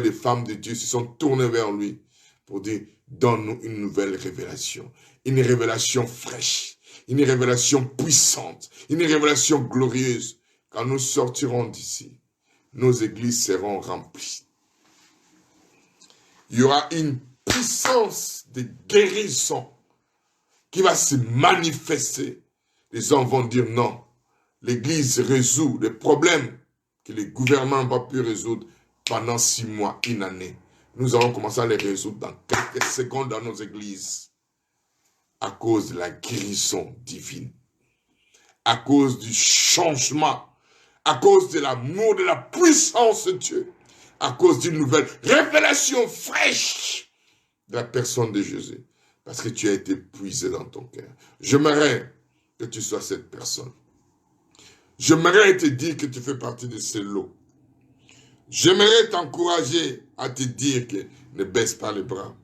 des femmes de Dieu se sont tournés vers lui pour dire, donne-nous une nouvelle révélation, une révélation fraîche, une révélation puissante, une révélation glorieuse. Quand nous sortirons d'ici, nos églises seront remplies. Il y aura une puissance de guérison qui va se manifester. Les hommes vont dire non. L'église résout les problèmes que les gouvernements n'ont pas pu résoudre pendant 6 mois, une année. Nous allons commencer à les résoudre dans quelques secondes dans nos églises. À cause de la guérison divine. À cause du changement. À cause de l'amour, de la puissance de Dieu. À cause d'une nouvelle révélation fraîche de la personne de Jésus. Parce que tu as été puisé dans ton cœur. J'aimerais que tu sois cette personne. J'aimerais te dire que tu fais partie de ce lot. J'aimerais t'encourager à te dire que ne baisse pas les bras.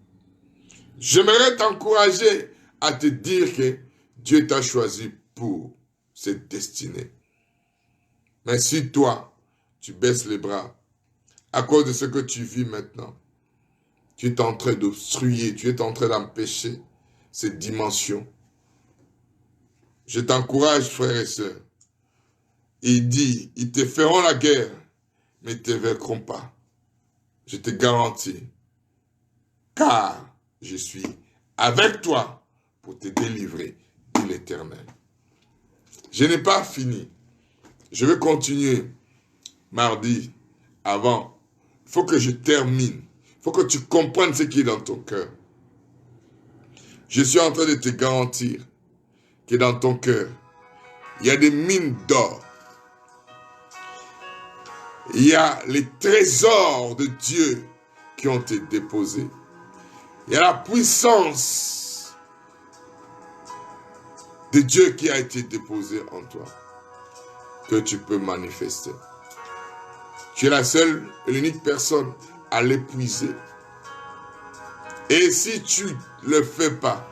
J'aimerais t'encourager à te dire que Dieu t'a choisi pour cette destinée. Mais si toi, tu baisses les bras, à cause de ce que tu vis maintenant, tu es en train d'obstruer, tu es en train d'empêcher cette dimension. Je t'encourage, frères et sœurs. Il dit, ils te feront la guerre, mais ils ne te vaincront pas. Je te garantis, car je suis avec toi pour te délivrer, dit l'Éternel. Je n'ai pas fini. Je vais continuer mardi avant. Il faut que je termine. Il faut que tu comprennes ce qui est dans ton cœur. Je suis en train de te garantir que dans ton cœur, il y a des mines d'or. Il y a les trésors de Dieu qui ont été déposés. Il y a la puissance de Dieu qui a été déposée en toi, que tu peux manifester. Tu es la seule et l'unique personne à l'épuiser. Et si tu ne le fais pas,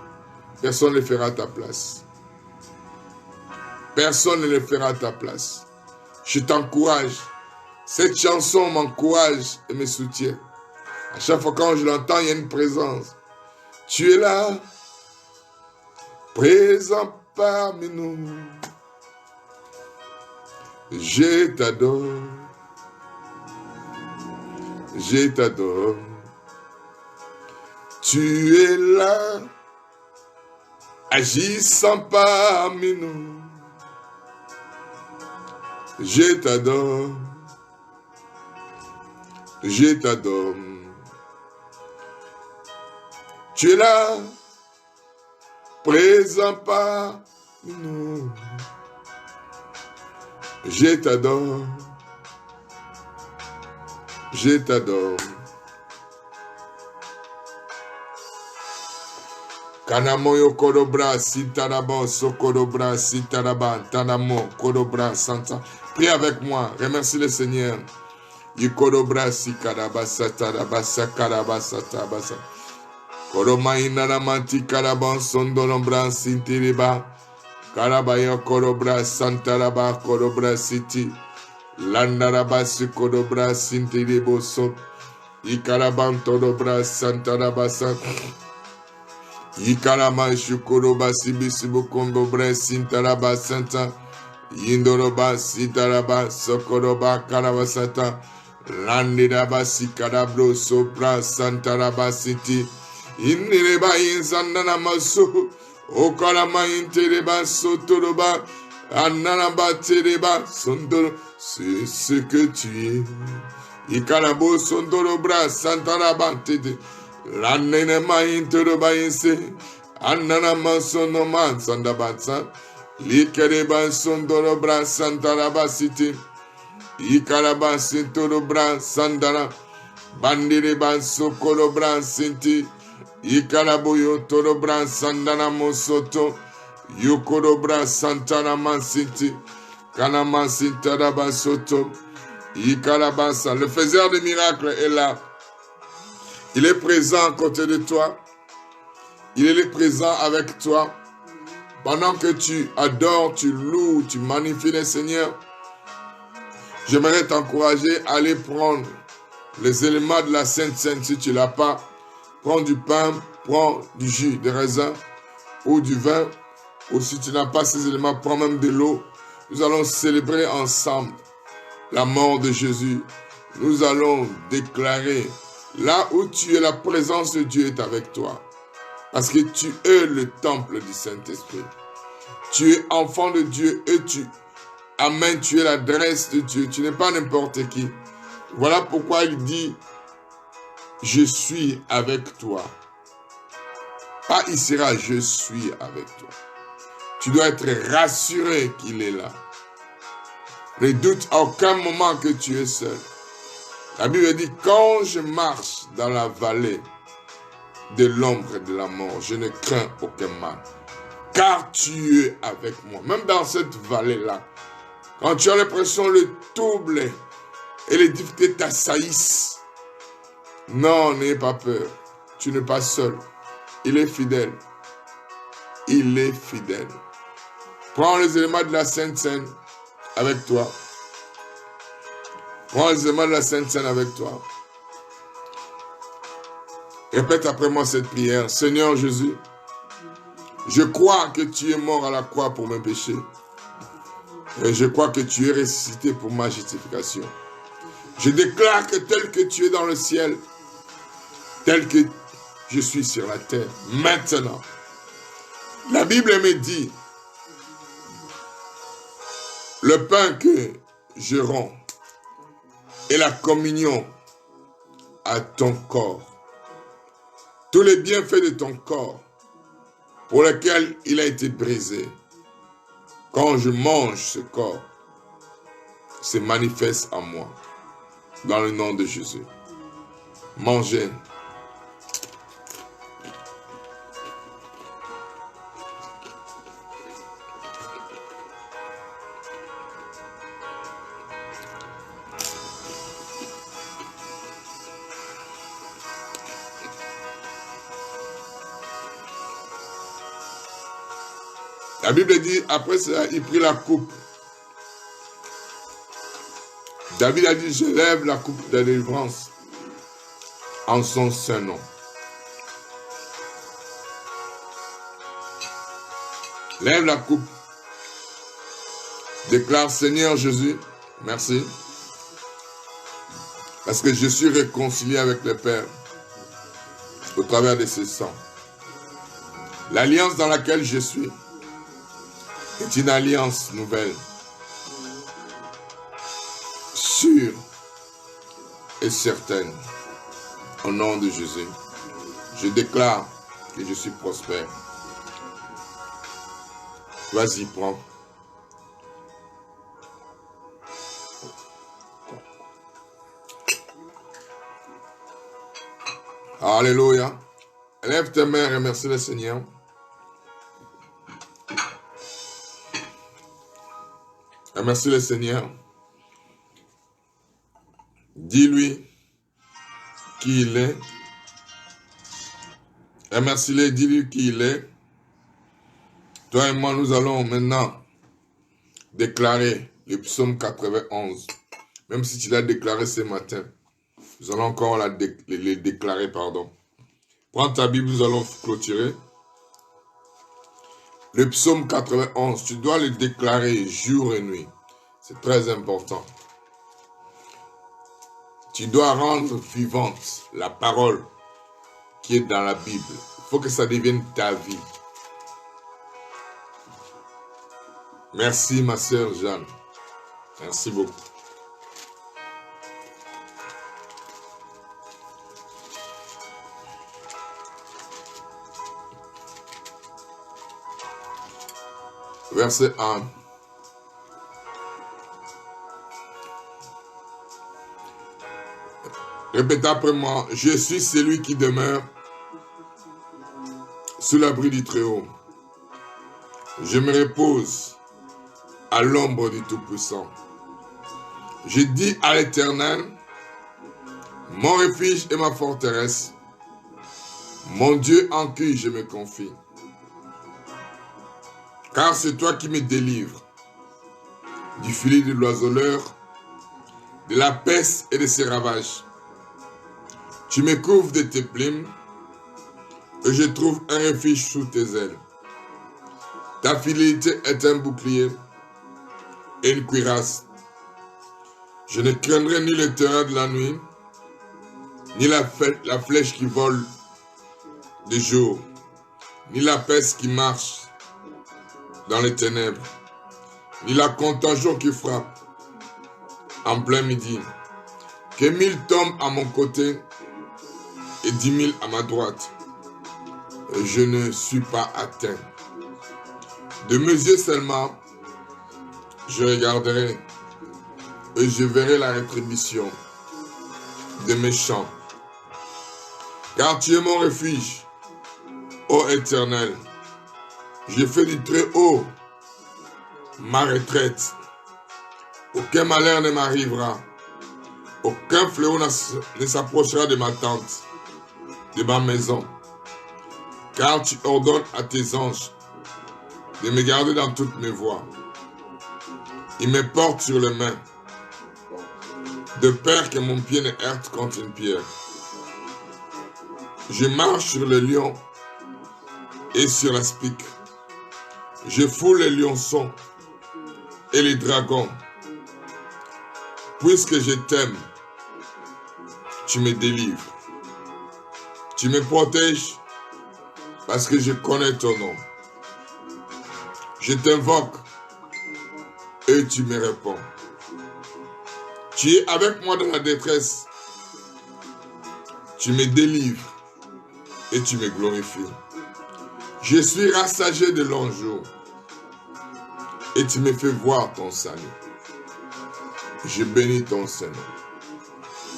personne ne le fera à ta place. Personne ne le fera à ta place. Je t'encourage. Cette chanson m'encourage et me soutient. À chaque fois quand je l'entends, il y a une présence. Tu es là, présent parmi nous. Je t'adore. Je t'adore. Tu es là, agissant parmi nous. Je t'adore. Je t'adore. Tu es là, présent parmi nous. Je t'adore. Je t'adore. Kanamoyo kodobra sitaraba sokodobra sitaraban tanamo kodobra santa. Prie avec moi, remercie le Seigneur. Yikodobra sikaraba sataraba sakaraba satabasa. Koromaina namanti karaban sondolombra sintiriba. Karabaya kodobra santaraba kodobra siti. Landaraba sikodobra sintiribo so. Ikaraban todobra santaraba sa. Ikalama shukoroba sibisibukondo bre sintaraba santa. Yindoroba sitaraba sokoroba karabasata. Landiraba sikarabro sopra santaraba siti. Inireba inzandana maso. Okalama intereba sotoroba. Ananaba tereba sondoro. C'est ce que tu es. Ikalabo sondorobra santaraba tete. Lanenema intoroba inse. Ananama sonoma sandabatsa. Likereba sondorobra santaraba siti. Ikaraba sintorobra sandara. Bandireba sokorobra sinti. Ikaraboyo torobra sandana mosoto. Yokorobra santana masinti. Kanama sintaraba soto. Ikarabasa. Le faiseur de miracles est là. Il est présent à côté de toi. Il est présent avec toi. Pendant que tu adores, tu loues, tu magnifies le Seigneur, j'aimerais t'encourager à aller prendre les éléments de la Sainte Seine si tu ne l'as pas. Prends du pain, prends du jus de raisin ou du vin. Ou si tu n'as pas ces éléments, prends même de l'eau. Nous allons célébrer ensemble la mort de Jésus. Nous allons déclarer, là où tu es, la présence de Dieu est avec toi. Parce que tu es le temple du Saint-Esprit. Tu es enfant de Dieu et Amen, tu es l'adresse de Dieu. Tu n'es pas n'importe qui. Voilà pourquoi il dit, je suis avec toi. Pas il sera, je suis avec toi. Tu dois être rassuré qu'il est là. Ne doute à aucun moment que tu es seul. La Bible dit, quand je marche dans la vallée de l'ombre et de la mort, je ne crains aucun mal. Car tu es avec moi. Même dans cette vallée-là, quand tu as l'impression le trouble et les difficultés t'assaillissent, non, n'ayez pas peur. Tu n'es pas seul. Il est fidèle. Il est fidèle. Prends les éléments de la Sainte Seine avec toi. Prends les éléments de la Sainte Seine avec toi. Répète après moi cette prière. Seigneur Jésus, je crois que tu es mort à la croix pour mes péchés. Et je crois que tu es ressuscité pour ma justification. Je déclare que tel que tu es dans le ciel, tel que je suis sur la terre, maintenant. La Bible me dit, le pain que je rends et la communion à ton corps, tous les bienfaits de ton corps pour lesquels il a été brisé, quand je mange ce corps, se manifeste en moi, dans le nom de Jésus. Mangez. La Bible dit, après cela, il prit la coupe. David a dit, je lève la coupe de la délivrance en son saint nom. Lève la coupe. Déclare, Seigneur Jésus, merci. Parce que je suis réconcilié avec le Père au travers de ce sang. L'alliance dans laquelle je suis est une alliance nouvelle, sûre et certaine. Au nom de Jésus, je déclare que je suis prospère. Vas-y, prends. Alléluia. Lève tes mains et remercie le Seigneur. Remercie le Seigneur. Dis-lui qui il est. Remercie-le, dis-lui qui il est. Toi et moi, nous allons maintenant déclarer le psaume 91. Même si tu l'as déclaré ce matin, nous allons encore le déclarer, pardon. Prends ta Bible, nous allons clôturer. Le psaume 91, tu dois le déclarer jour et nuit. C'est très important. Tu dois rendre vivante la parole qui est dans la Bible. Il faut que ça devienne ta vie. Merci ma sœur Jeanne. Merci beaucoup. Verset 1. Répétez après moi. Je suis celui qui demeure sous l'abri du Très-Haut. Je me repose à l'ombre du Tout-Puissant. Je dis à l'Éternel, mon refuge et ma forteresse, mon Dieu en qui je me confie. Car c'est toi qui me délivres du filet de l'oiseleur, de la peste et de ses ravages. Tu me couvres de tes plumes et je trouve un refuge sous tes ailes. Ta fidélité est un bouclier et une cuirasse. Je ne craindrai ni le terreur de la nuit, ni la flèche qui vole de jour, ni la peste qui marche dans les ténèbres, ni la contagion qui frappe en plein midi. Que 1000 tombent à mon côté et 10 000 à ma droite, et je ne suis pas atteint. De mes yeux seulement, je regarderai et je verrai la rétribution des méchants. Car tu es mon refuge, ô Éternel. Je fais du Très-Haut ma retraite. Aucun malheur ne m'arrivera. Aucun fléau ne s'approchera de ma tente, de ma maison. Car tu ordonnes à tes anges de me garder dans toutes mes voies. Ils me portent sur les mains, de peur que mon pied ne heurte contre une pierre. Je marche sur le lion et sur la spic. Je foule les lionçons et les dragons. Puisque je t'aime, tu me délivres. Tu me protèges parce que je connais ton nom. Je t'invoque et tu me réponds. Tu es avec moi dans la détresse. Tu me délivres et tu me glorifies. Je suis rassasié de longs jours et tu me fais voir ton salut. Je bénis ton Seigneur.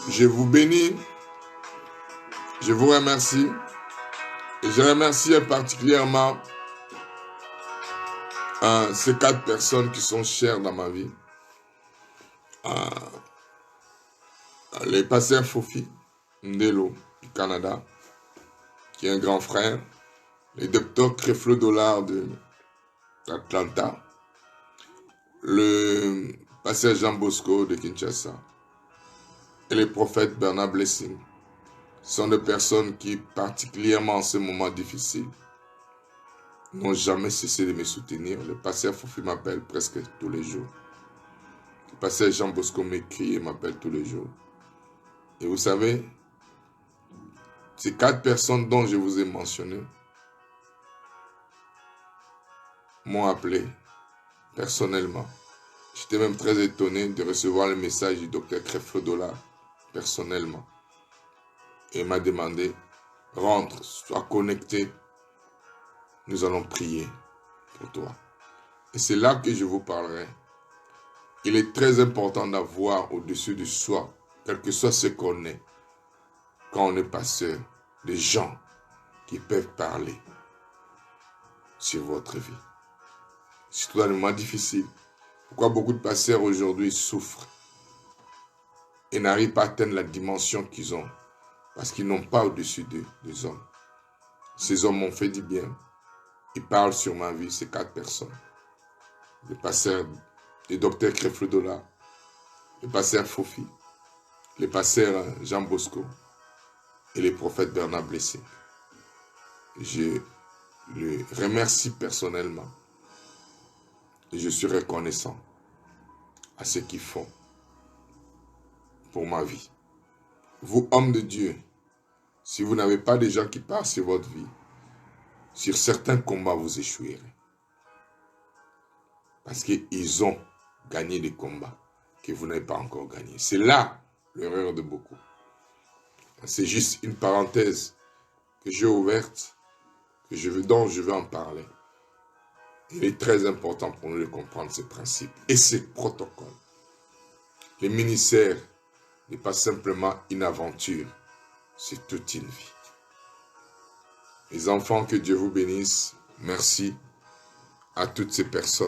Je vous bénis, je vous remercie et je remercie particulièrement ces 4 personnes qui sont chères dans ma vie. Les pasteurs Fofi Ndelo du Canada, qui est un grand frère, le docteur Creflo Dollar d'Atlanta, le pasteur Jean Bosco de Kinshasa et le prophète Bernard Blessing sont des personnes qui, particulièrement en ce moment difficile, n'ont jamais cessé de me soutenir. Le pasteur Fofi m'appelle presque tous les jours. Le pasteur Jean Bosco m'écrit et m'appelle tous les jours. Et vous savez, ces 4 personnes dont je vous ai mentionné m'ont appelé personnellement. J'étais même très étonné de recevoir le message du docteur Creflo Dollar personnellement. Et il m'a demandé, rentre, sois connecté, nous allons prier pour toi. Et c'est là que je vous parlerai. Il est très important d'avoir au-dessus de soi, quel que soit ce qu'on est, quand on est pasteur, des gens qui peuvent parler sur votre vie. Surtout dans les moments difficiles. Pourquoi beaucoup de pasteurs aujourd'hui souffrent et n'arrivent pas à atteindre la dimension qu'ils ont? Parce qu'ils n'ont pas au-dessus d'eux des hommes. Ces hommes m'ont fait du bien. Ils parlent sur ma vie, ces 4 personnes. Le pasteur, le docteur Creflo Dollar, le pasteur Fofi, le pasteur Jean Bosco et le prophète Bernard Blessing. Je le remercie personnellement. Et je suis reconnaissant à ce qu'ils font pour ma vie. Vous, hommes de Dieu, si vous n'avez pas de gens qui partent sur votre vie, sur certains combats, vous échouerez. Parce qu'ils ont gagné des combats que vous n'avez pas encore gagnés. C'est là l'erreur de beaucoup. C'est juste une parenthèse que j'ai ouverte, dont je veux en parler. Il est très important pour nous de comprendre ces principes et ces protocoles. Le ministère n'est pas simplement une aventure, c'est toute une vie. Les enfants, que Dieu vous bénisse. Merci à toutes ces personnes.